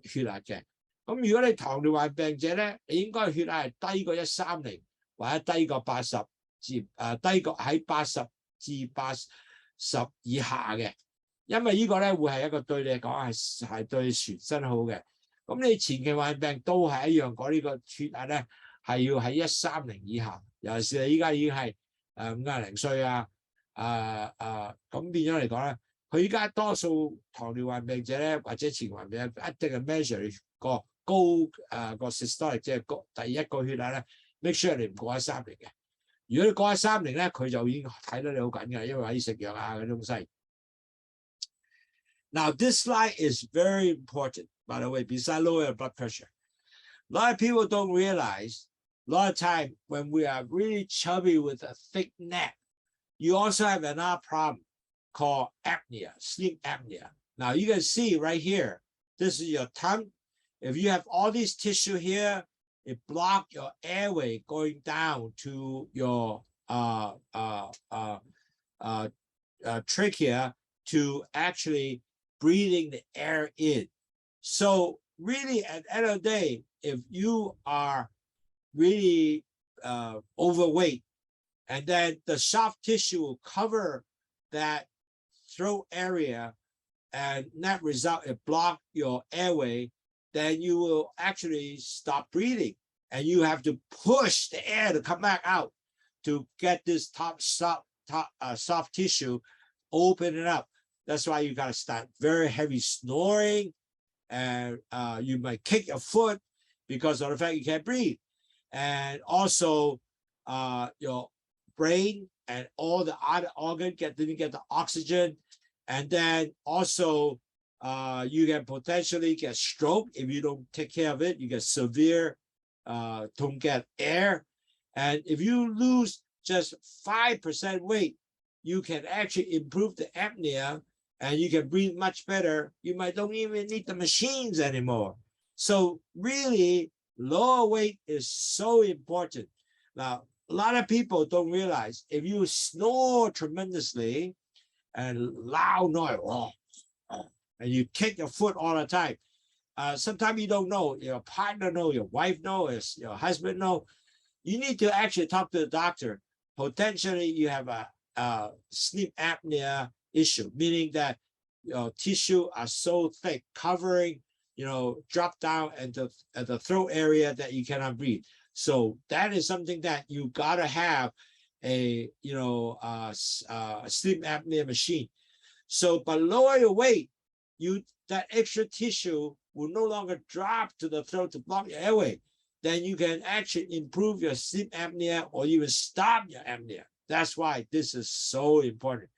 血壓嘅。咁如果你糖尿病病者咧，你應該血壓係低過130或者低過80至低過喺80至80以下嘅。因為呢個咧會係一個對你嚟講係對全身好嘅。咁你前期患病都係一樣，講呢個血壓咧係要喺130以下，尤其是你依家已經係50零歲咁變咗嚟講咧，佢依家多數糖尿病病者咧或者前期患病一定係 measure 個高個 systolic 即係第一個血壓咧 ，make sure 你唔過130嘅。如果你過130咧，佢就已經睇到你好緊嘅，因為可以食藥嗰啲東西。Now, this slide is very important, by the way, besides lowering blood pressure. A lot of people don't realize, a lot of time when we are really chubby with a thick neck, you also have another problem called apnea, sleep apnea. Now, you can see right here, this is your tongue. If you have all this tissue here, it blocks your airway going down to your trachea to actually breathing the air in. So really at the end of the day, if you are really overweight, and then the soft tissue will cover that throat area, and that result it block your airway, then you will actually stop breathing, and you have to push the air to come back out to get this soft tissue open it up. That's why you got to start very heavy snoring, and you might kick your foot because of the fact you can't breathe. And also your brain and all the other organs didn't get the oxygen. And then also you can potentially get stroke if you don't take care of it. You get severe, don't get air. And if you lose just 5% weight, you can actually improve the apnea, and you can breathe much better. You might don't even need the machines anymore. So really, lower weight is so important. Now, a lot of people don't realize if you snore tremendously and loud noise, and you kick your foot all the time, sometimes you don't know, your partner know, your wife know, your husband know. You need to actually talk to the doctor. Potentially, you have a sleep apnea issue, meaning that your tissue are so thick, covering, drop down at the throat area that you cannot breathe. So that is something that you gotta have a sleep apnea machine. So, but lower your weight, that extra tissue will no longer drop to the throat to block your airway. Then you can actually improve your sleep apnea or even stop your apnea. That's why this is so important.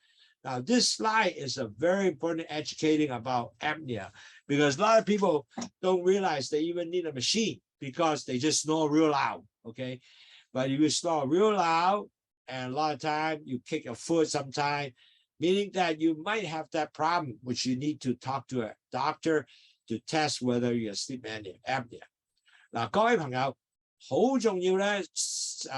Now, this slide is a very important educating about apnea, because a lot of people don't realize they even need a machine because they just snore real loud, okay? but if you snore real loud and a lot of time you kick your foot sometime, meaning that you might have that problem, which you need to talk to a doctor to test whether you're sleep apnea. 嗱，各位朋友，好重要咧，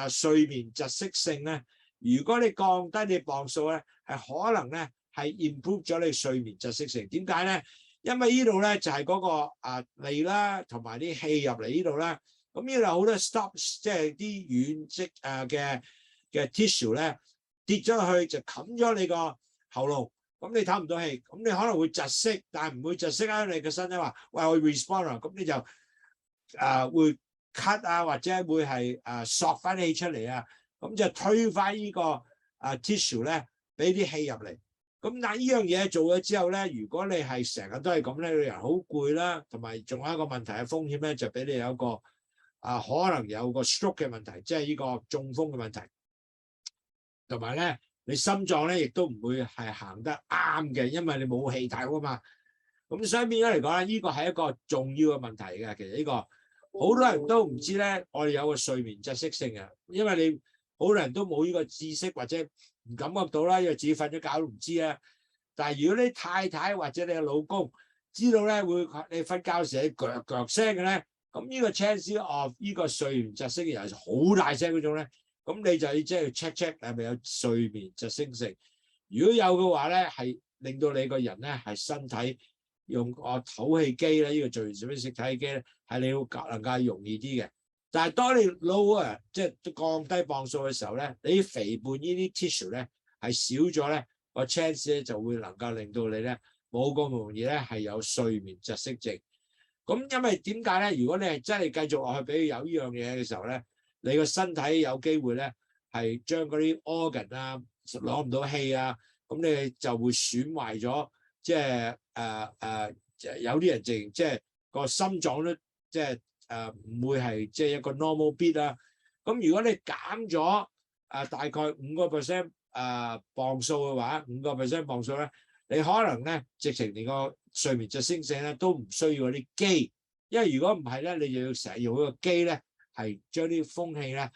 睡眠窒息性咧，如果你降低你磅數咧，係可能咧係 improve 咗你睡眠窒息性。點解咧？因為呢度咧就係嗰個脷啦，同埋啲氣入嚟呢度啦。咁呢度好多 stop， 即係啲軟積嘅 tissue 咧跌咗落去就冚咗你個喉嚨，咁你唞唔到氣，咁你可能會窒息，但係唔會窒息啊！你個身體話：喂，我 respond 啊，咁你就會咳啊，或者會係索翻氣出嚟啊，咁就推翻呢個tissue 咧，俾啲氣入嚟。咁但係呢樣嘢做咗之後咧，如果你係成日都係咁咧，你人好攰啦，同埋仲有一個問題嘅風險咧，就俾你有個可能有個 stroke 嘅問題，即係呢個中風嘅問題，同埋咧你心臟咧亦都唔會係行得啱嘅，因為你冇氣體啊嘛。咁所以變咗嚟講咧，呢個係一個重要嘅問題嘅。其實呢個好多人都唔知咧，我哋有個睡眠窒息性嘅，因為你好多人都冇呢個知識或者唔感覺到啦，因為自己瞓咗覺都唔知啊。但係如果你太太或者你嘅老公知道咧，會你瞓覺時係腳腳聲嘅咧，咁呢個 chance of 呢個睡眠窒息嘅人好大聲嗰種咧，咁你就要即係 check 係咪有睡眠窒息性。如果有嘅話咧，係令到你個人咧係身體用個唞氣機咧，呢個做完水式唞氣機咧，係你會能夠容易啲嘅。但係當你 lower 即係降低磅數嘅時候咧，你肥胖呢啲 tissue 咧係少咗咧，個 chance 咧就會能夠令到你咧冇咁容易咧係有睡眠窒息症。咁因為點解咧？如果你係真係繼續落去，比如有呢樣嘢嘅時候咧，你個身體有機會咧係將嗰啲 organ 啊攞唔到氣啊，咁你就會損壞咗，即係有啲人即係個心臟都即係唔會係即係一個 normal beat 啦。咁如果你減咗大概5% 磅數嘅話，5% 磅數咧，你可能咧直情連個睡眠窒息性咧都唔需要嗰啲機，因為如果唔係咧，你就要成日用嗰個機咧係將啲風氣咧，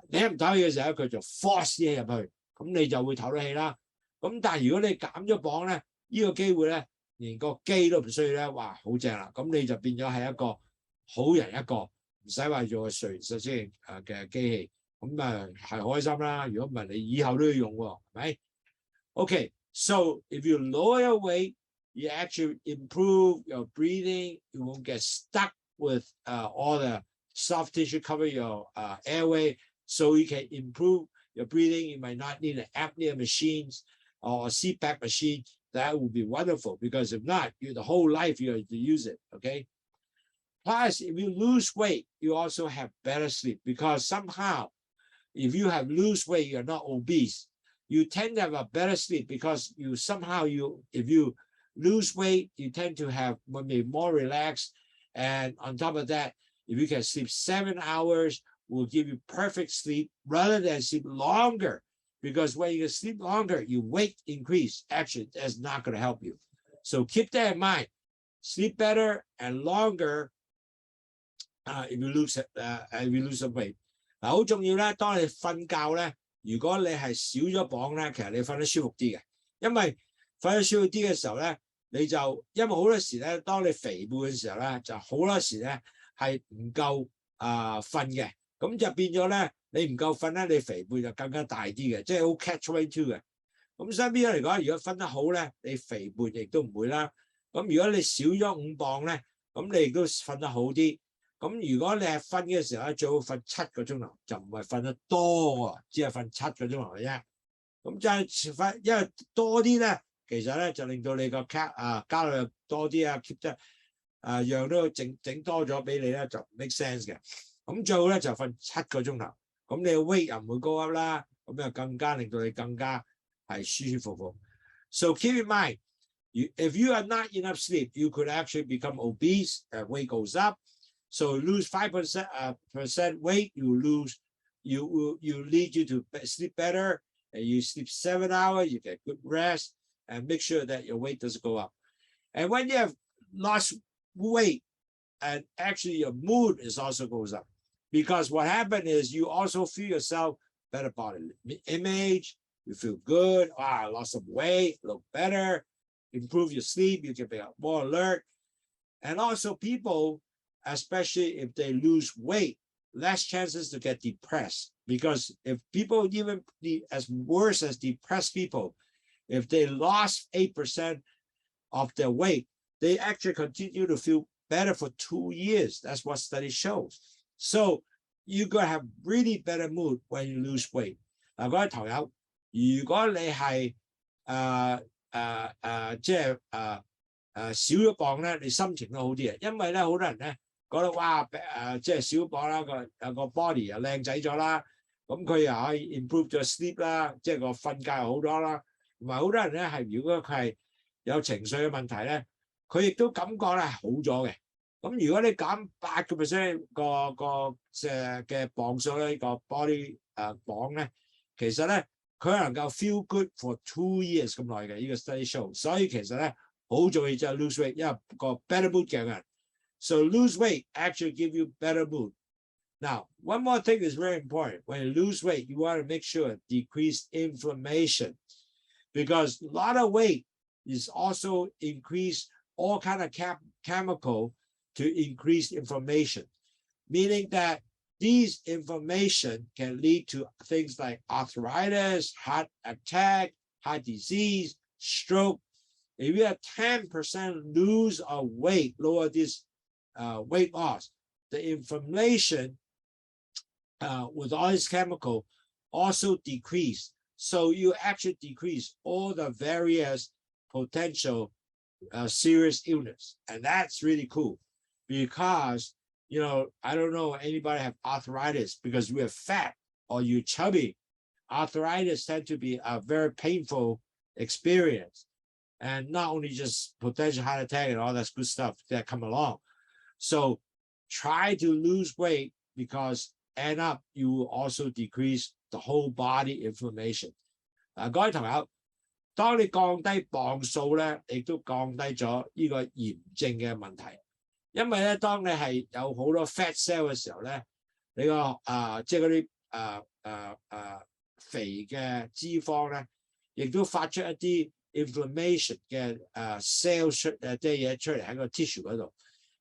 你一唔唞氣嘅時候佢就 force 啲氣入去，咁你就會唞到氣啦。咁但係如果你減咗磅咧，呢個機會咧連個機都唔需要咧，哇好正啦！咁你就變咗係一個好人一個，唔使話做個睡眠窒息性嘅機器，咁係開心啦。如果唔係你以後都要用喎，係咪 ？Okay, so if you lower your weight, you actually improve your breathing. You won't get stuck with all the soft tissue cover your airway, so you can improve your breathing. You might not need an apnea machines or a CPAP machine. That would be wonderful, because if not, the whole life you have to use it. Okay. Plus, if you lose weight, you also have better sleep, because somehow, if you have lose weight, you're not obese. You tend to have a better sleep because if you lose weight, you tend to have maybe more relaxed. And on top of that, if you can sleep 7 hours, will give you perfect sleep rather than sleep longer. Because when you sleep longer, your weight increase. Actually, that's not going to help you. So keep that in mind. Sleep better and longer if you lose some weight. 嗱，好重要咧，當你瞓覺咧，如果你係少咗磅咧，其實你瞓得舒服啲嘅。因為瞓得舒服啲嘅時候咧，你就因為好多時咧，當你肥胖嘅時候咧，就好多時咧係唔夠瞓嘅，咁就變咗咧，你唔夠瞓咧，你肥胖就更加大啲嘅，即係好 catch-22 嘅。咁身邊嚟講，如果瞓得好咧，你肥胖亦都唔會啦。咁如果你少咗5磅咧，咁你亦都瞓得好啲。咁如果你係瞓嘅時候咧，最好瞓7個鐘頭，就唔係瞓得多喎，只係瞓7個鐘頭嘅啫。咁就係瞓，因為多啲咧，其實咧就令到你個加落去多啲，keep 得樣都整多咗俾你咧，就唔 make sense 嘅。咁最好咧就瞓7個鐘頭，咁你個 weight 又唔會高 up 啦，咁又更加令到你更加係舒舒服服。So keep in mind, if you are not enough sleep, you could actually become obese, weight goes up. So lose 5% weight, you lead you to sleep better, and you sleep 7 hours, you get good rest, and make sure that your weight doesn't go up. And when you have lost weight, and actually your mood is also goes up. because what happened is you also feel yourself better body image, you feel good, I lost some weight, look better, improve your sleep, you can be more alert. And also people, especially if they lose weight, less chances to get depressed, because if people even as worse as depressed people, if they lost 8% of their weight, they actually continue to feel better for 2 years. That's what study shows. So you're going to have really better mood when you lose weight. 嗱，各位朋友，如果你係即係少咗磅咧，你心情都好啲啊，因為咧好多人咧覺得哇即係少磅啦，個 body 又靚仔咗啦，咁佢又可以 improve 咗 sleep 啦，即係個瞓覺好多啦，同埋好多人咧係如果佢係有情緒嘅問題咧，佢亦都感覺咧係好咗嘅。咁如果你減8%嘅磅數咧，個 body 磅咧，其實咧佢能夠 feel good for 2 years 咁耐嘅呢個 study show， 所以其實咧好重要就係 lose weight， 因為個 better mood 嘅人。So lose weight actually give you better mood. Now, one more thing is very important. When you lose weight, you want to make sure decrease inflammation, because a lot of weight is also increase all kind of chemical to increase inflammation, meaning that these inflammation can lead to things like arthritis, heart attack, heart disease, stroke. If you have 10% lose of weight, lower this weight loss, the inflammation with all this chemical also decrease. So you actually decrease all the various potential serious illness. And that's really cool because, you know, I don't know anybody have arthritis because we're fat or you're chubby. Arthritis tend to be a very painful experience. And not only just potential heart attack and all that good stuff that come along. So try to lose weight because end up you will also decrease the whole body inflammation. 各位朋友，當你降低磅數咧，亦都降低咗呢個炎症嘅問題。因為咧，當你係有好多 fat cell 嘅時候咧，你個即係嗰啲肥嘅脂肪咧，亦都發出一啲 inflammation 嘅cell 出即係嘢出嚟喺個 tissue 嗰度，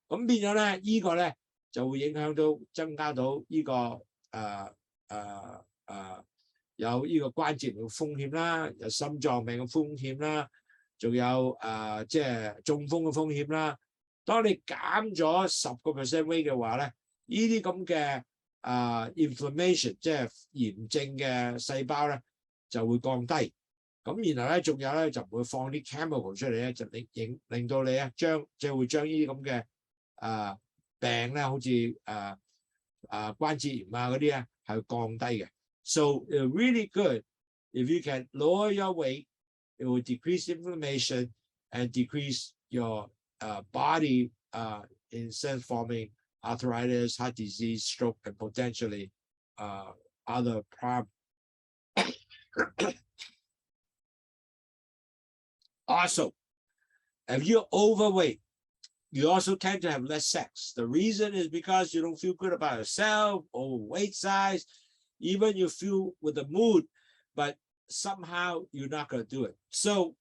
咁變咗咧呢個咧就會影響到增加到呢個有呢個關節嘅風險啦，有心臟病嘅風險啦，仲有即係中風嘅風險啦。當你減咗10% weight 嘅話咧，呢啲咁嘅inflammation 即係炎症嘅細胞咧就會降低。咁然後咧，仲有咧就唔會放啲 chemical 出嚟咧，就令到你咧即係會將呢啲咁嘅病咧，好似關節炎啊嗰啲咧係降低嘅。So it's really good if you can lower your weight, it will decrease inflammation and decrease your body instead of forming arthritis, heart disease, stroke, and potentially other problems. Also, if you're overweight, you also tend to have less sex. The reason is because you don't feel good about yourself, overweight size, even you feel with the mood, but somehow you're not going to do it. So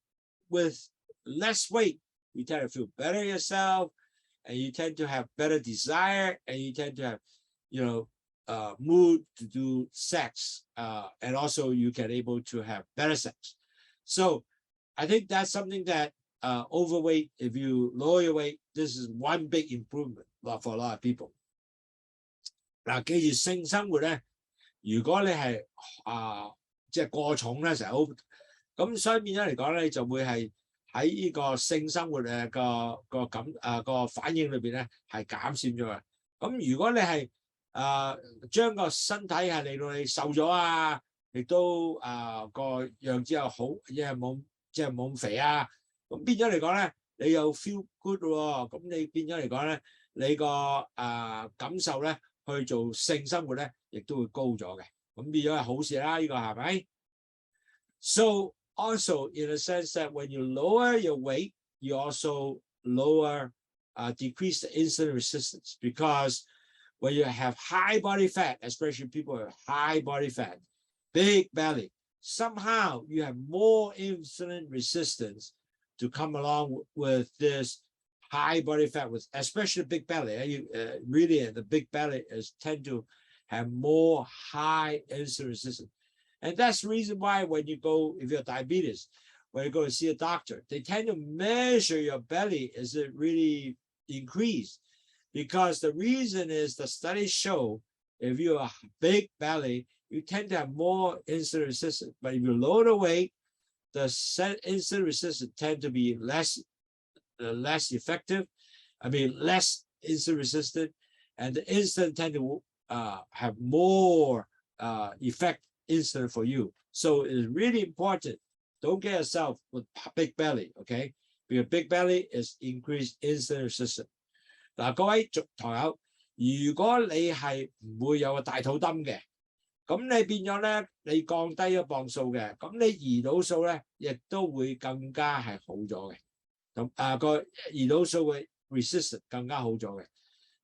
with less weight, you tend to feel better yourself, and you tend to have better desire, and you tend to have, you know, mood to do sex, and also you can able to have better sex. So I think that's something that overweight, if you lower your weight, this is one big improvement for a lot of people. 嗱，記住性生活咧，如果你係即係過重咧，成日好咁，所以變咗嚟講咧，你就會係喺呢個性生活個反應裏邊咧係減少咗嘅。咁如果你係將個身體係令到你瘦咗啊，亦都個樣子又好，即係冇咁肥啊，咁變咗嚟講咧，你又 feel good 喎，咁你變咗嚟講咧，你個感受咧去做性生活咧，亦都會高咗嘅，咁變咗係好事啦，呢個係咪 ？So also in a sense that when you lower your weight, you also decrease the insulin resistance because when you have high body fat, especially people with high body fat, big belly, somehow you have more insulin resistance to come along with this high body fat, with especially big belly. Really, the big belly tend to have more high insulin resistance. And that's the reason why when you go, if you have diabetes, when you go to see a doctor, they tend to measure your belly, is it really increased? Because the reason is the studies show if you have a big belly, you tend to have more insulin resistance. But if you lower the weight, the insulin resistance tend to be less effective. Less insulin resistant, and the insulin tend to have more effect insulin for you. So it's really important. Don't get yourself with big belly, okay? Because big belly is increased insulin resistance. 嗱，各位堂友，如果你係唔會有個大肚墩嘅，咁你變咗咧，你降低咗磅數嘅，咁你胰島素咧，亦都會更加係好咗嘅。咁個胰島素嘅 resistance 更加好咗嘅。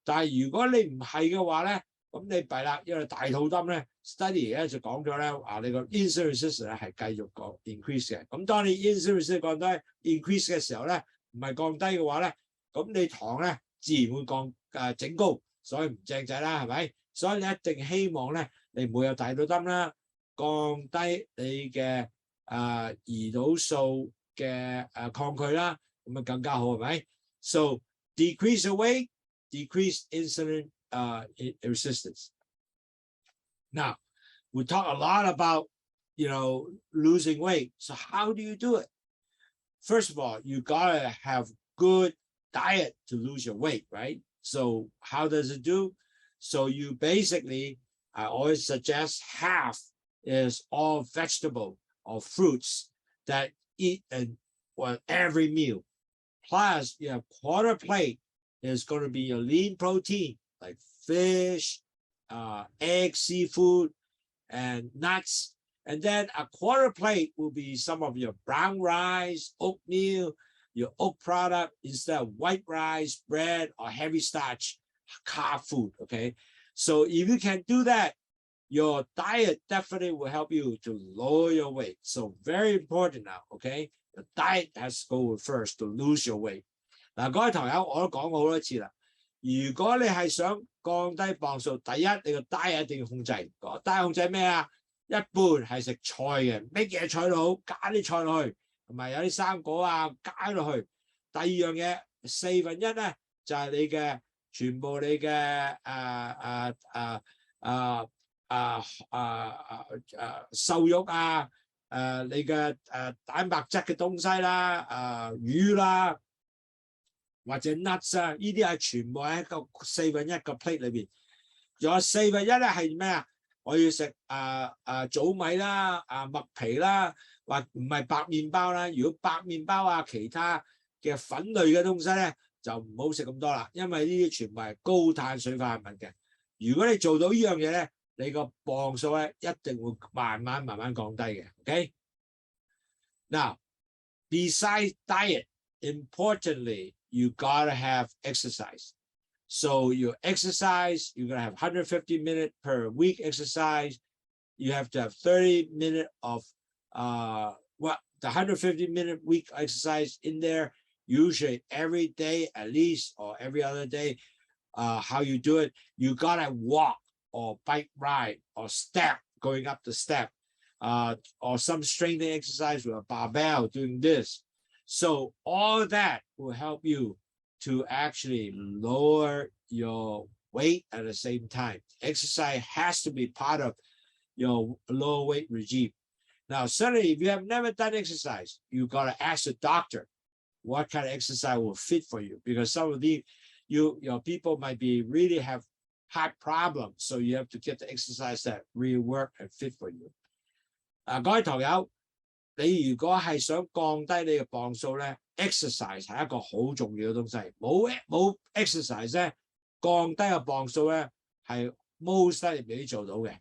但係如果你唔係嘅話咧，咁你弊啦，因為大肚墩咧 study 咧就講咗咧，話你個 insulin resistance 咧係繼續個 increase 嘅。咁當你 insulin resistance 降低 increase 嘅時候咧，唔係降低嘅話咧，咁你糖咧自然會整高，所以唔正仔啦，係咪？所以你一定希望咧，你唔會有大肚墩啦，降低你嘅胰島素嘅抗拒啦，咁啊更加好，係咪？ So decrease the weight, decrease insulin resistance. Now, we talk a lot about, losing weight. So how do you do it? First of all, you gotta have good diet to lose your weight, right? So how does it do? So you basically, I always suggest half is all vegetable or fruits that eat every meal. Plus, you have quarter plate is going to be your lean protein like fish, egg, seafood, and nuts. And then a quarter plate will be some of your brown rice, oatmeal, your oat product instead of white rice, bread, or heavy starch carb food, okay? So if you can do that, your diet definitely will help you to lower your weight. So very important now, okay? The diet has to go first to lose your weight. 嗱，各位堂友，我都講過好多次啦。如果你係想降低磅數，第一你個 diet 一定要控制。個 diet 控制咩啊？一半係食菜嘅，咩嘢菜都好，加啲菜落去，同埋有啲生果啊加落去。第二樣嘢1/4咧就係你嘅全部你嘅瘦肉啊，你嘅蛋白質嘅東西啦，魚啦，或者 nuts 啊，呢啲係全部喺一個1/4個 plate 裏邊。仲有1/4咧係咩啊？我要食糙米啦，麥皮啦，或唔係白麵包啦。如果白麵包啊，其他嘅粉類嘅東西咧，就唔好食咁多啦，因為呢啲全部係高碳水化合物嘅。如果你做到呢樣嘢咧，你個磅數咧一定會慢慢降低嘅。Okay? Now, besides diet, importantly, you gotta have exercise. So your exercise, you're gonna have 150 minutes per week exercise. You have to have 30 minutes of the 150-minute week exercise in there, usually every day at least, or every other day. How you do it, you gotta walk or bike ride or step, going up the step, or some strengthening exercise with a barbell, doing this. So all that will help you to actually lower your weight at the same time. Exercise has to be part of your low weight regime. Now, certainly, if you have never done exercise, you gotta ask the doctor what kind of exercise will fit for you, because some of your people might be really have heart problems, so you have to get the exercise that really work and fit for you. 各位堂友，你如果係想降低你嘅磅數咧 ，exercise 係一個好重要嘅東西。冇 exercise 咧，降低個磅數咧係 most 未必做到嘅。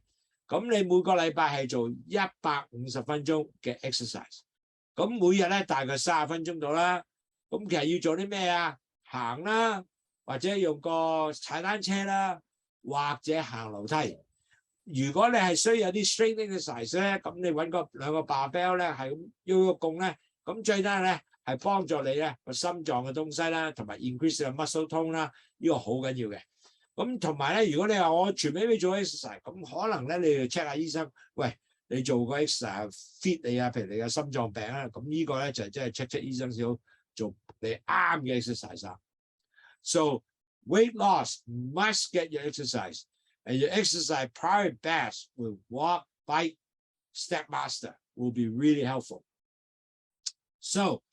咁你每個禮拜係做150分鐘嘅 exercise， 咁每日咧大概30分鐘到啦。咁其實要做啲咩啊？行啦，或者用個踩單車啦，或者行樓梯。如果你係需要有啲 strength exercise 咧，咁你揾個兩個 barbell 咧，係咁喐共咧，咁最得咧係幫助你咧個心臟嘅東西啦，同埋 increase 嘅 muscle tone 啦，呢個好緊要嘅。咁同埋咧，如果你話我全俾你做 exercise，咁可能咧你要 check 下醫生，喂，你做個 exercise fit 你啊，譬如你嘅心臟病啊，咁呢個咧就真係 check 醫生先好做你啱嘅 exercise 啊。So weight loss must get your exercise. And your exercise prior best with walk, bike, step master will be really helpful. So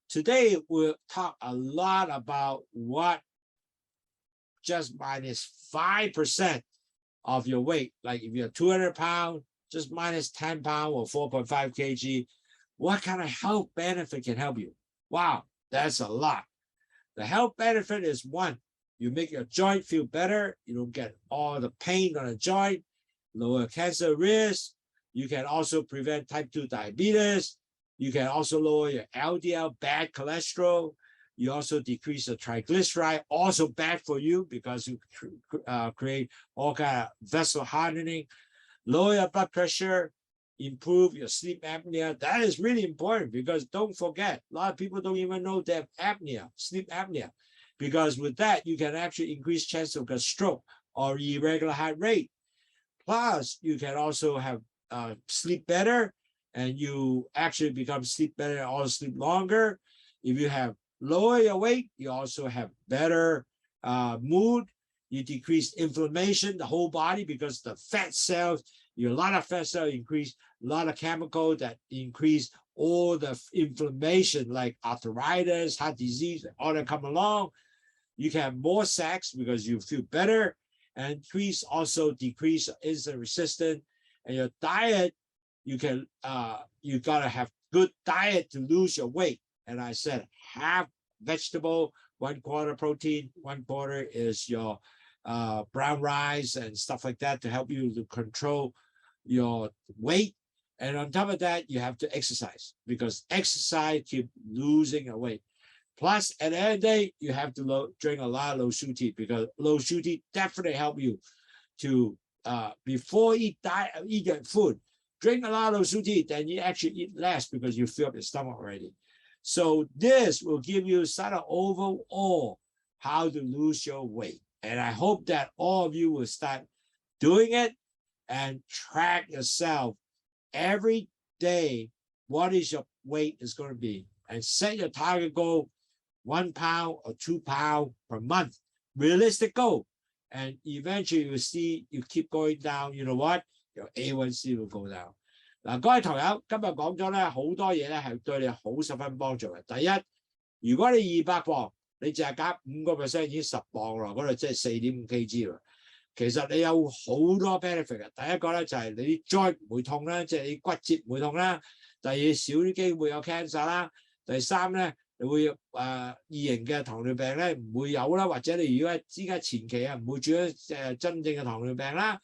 today we'll talk a lot about what just minus 5% of your weight, like if you're 200 pounds, just minus 10 pounds or 4.5 kg, what kind of health benefit can help you? Wow, that's a lot. The health benefit is one, you make your joint feel better. You don't get all the pain on the joint, lower cancer risk. You can also prevent type 2 diabetes. You can also lower your LDL, bad cholesterol. You also decrease the triglyceride, also bad for you because you create all kind of vessel hardening. Lower your blood pressure, improve your sleep apnea. That is really important because don't forget, a lot of people don't even know they have apnea, sleep apnea. Because with that, you can actually increase chance of a stroke or irregular heart rate. Plus, you can also have sleep better, and you actually become sleep better and also sleep longer. If you have lower your weight, you also have better mood. You decrease inflammation, the whole body, because the fat cells, a lot of fat cells increase, a lot of chemicals that increase all the inflammation like arthritis, heart disease, all that come along. You can have more sex because you feel better, and also decrease insulin resistance. And your diet, you gotta have good diet to lose your weight. And I said half vegetable, 1/4 protein, 1/4 is your brown rice and stuff like that to help you to control your weight. And on top of that, you have to exercise because exercise keep losing your weight. Plus, at the end of the day, you have to drink a lot of Lowsutea because Lowsutea definitely help you to, before eat your food, drink a lot of Lowsutea, then you actually eat less because you fill up your stomach already. So this will give you sort of overall how to lose your weight. And I hope that all of you will start doing it and track yourself every day. What is your weight is going to be, and set your target goal 1 pound or 2 pounds per month, realistic goal. And eventually you see you keep going down. You know what? Your A1C will go down. 嗱，各位同友，今日講咗咧好多嘢咧，係對你好十分幫助嘅。第一，如果你200磅，你淨係減5%已經10磅啦，嗰度即係4.5 kg 啦。其實你有好多 benefit 嘅。第一個咧就係你啲 joint 唔會痛啦，即係你骨節唔會痛啦。第二，少啲機會有 cancer 啦。第三咧，你會二型嘅糖尿病咧唔會有啦，或者你如果依家前期啊唔會轉咗真正嘅糖尿病啦。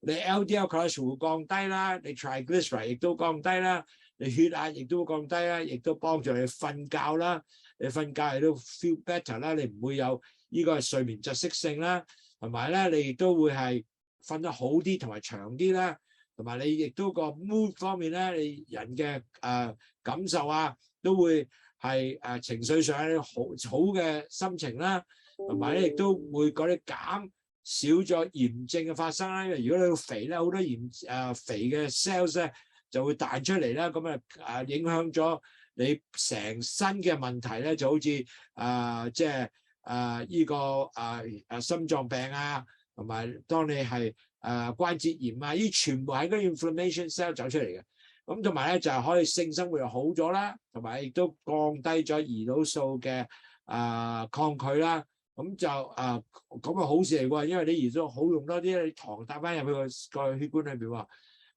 你 LDL cholesterol 會降低啦，你 triglyceride 亦都降低啦，你血壓亦都降低啦，亦都幫助你瞓覺啦。你瞓覺亦都 feel better 啦，你唔會有呢個睡眠窒息性啦，同埋咧你亦都會係瞓得好啲同埋長啲啦，同埋你亦都個 mood 方面咧，你人嘅感受啊都會係情緒上好嘅心情啦，同埋咧亦都會嗰啲減少咗炎症嘅發生啦。因為如果你肥咧，好多肥嘅 cells 咧就會彈出嚟啦，咁影響咗你成身嘅問題咧，就好似即係呢個心臟病啊，同埋當你係關節炎啊，呢全部係嗰個 inflammation cell 走出嚟嘅。咁同埋咧就係可以性生活又好咗啦，同埋亦都降低咗胰島素嘅抗拒啦。咁就咁好事嚟喎，因為你胰島素好用多啲，你糖帶翻入去個血管裏邊喎。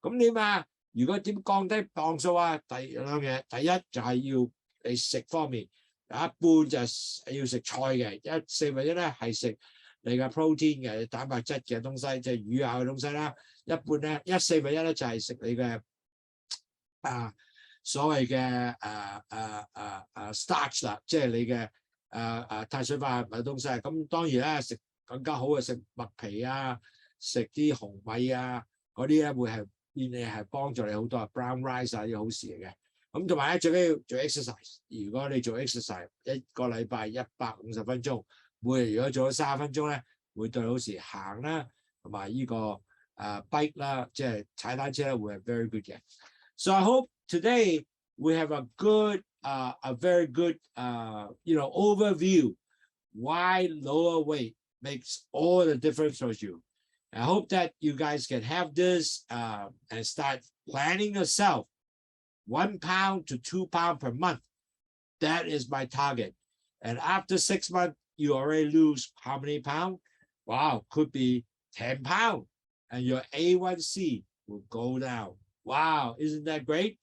咁點啊？如果點降低磅數啊？第兩嘢，第一就係要你食方面，有一半就係要食菜嘅，4分之一咧係食你嘅 protein 嘅蛋白質嘅東西，即係魚啊嘅東西啦。一半咧4分之一咧就係食你嘅所謂嘅starch 啦，即係你嘅碳水化合物嘅東西。咁當然啦，食更加好嘅食麥皮啊，食啲紅米啊，嗰啲咧會係變你係幫助你好多 brown rice 啊啲好事嚟嘅。咁同埋咧最緊要做 exercise。如果你做 exercise 一個禮拜150分鐘，每日如果做咗30分鐘咧，會對好時行啦，同埋呢個bike 啦，即係踩單車咧會係 very good 嘅。So I hope today we have a very good overview why lower weight makes all the difference for you. I hope that you guys can have this and start planning yourself 1 pound to 2 pounds per month. That is my target. And after 6 months, you already lose how many pounds? Wow, could be 10 pounds. And your A1C will go down. Wow, isn't that great?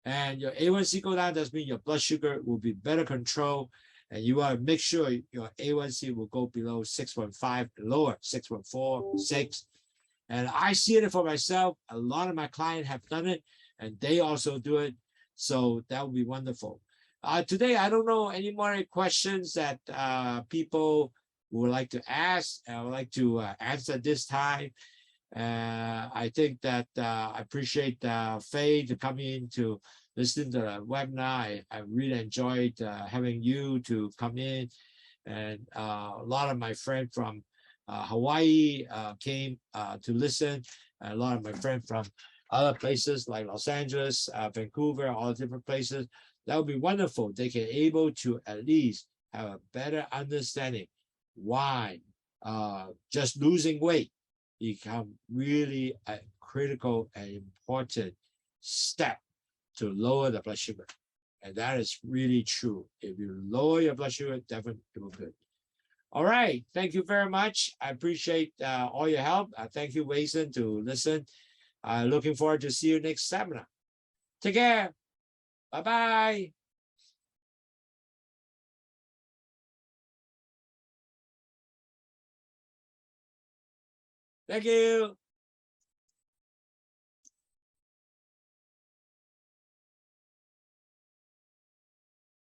And your A1C go down, that means your blood sugar will be better controlled. And you want to make sure your A1C will go below 6.5, lower 6.4, 6. And I see it for myself. A lot of my clients have done it, and they also do it. So that would be wonderful. Today, I don't know any more questions that people would like to ask. I would like to answer this time. I think that I appreciate Faye to come in to listen to the webinar. I really enjoyed having you to come in. And a lot of my friends from Hawaii came to listen. A lot of my friends from other places like Los Angeles, Vancouver, all different places. That would be wonderful. They can able to at least have a better understanding why just losing weight become really a critical and important step to lower the blood sugar. And that is really true. If you lower your blood sugar, definitely it will be good. All right. Thank you very much. I appreciate all your help. Thank you, Wason, to listen. Looking forward to see you next seminar. Take care. Bye-bye. Thank you.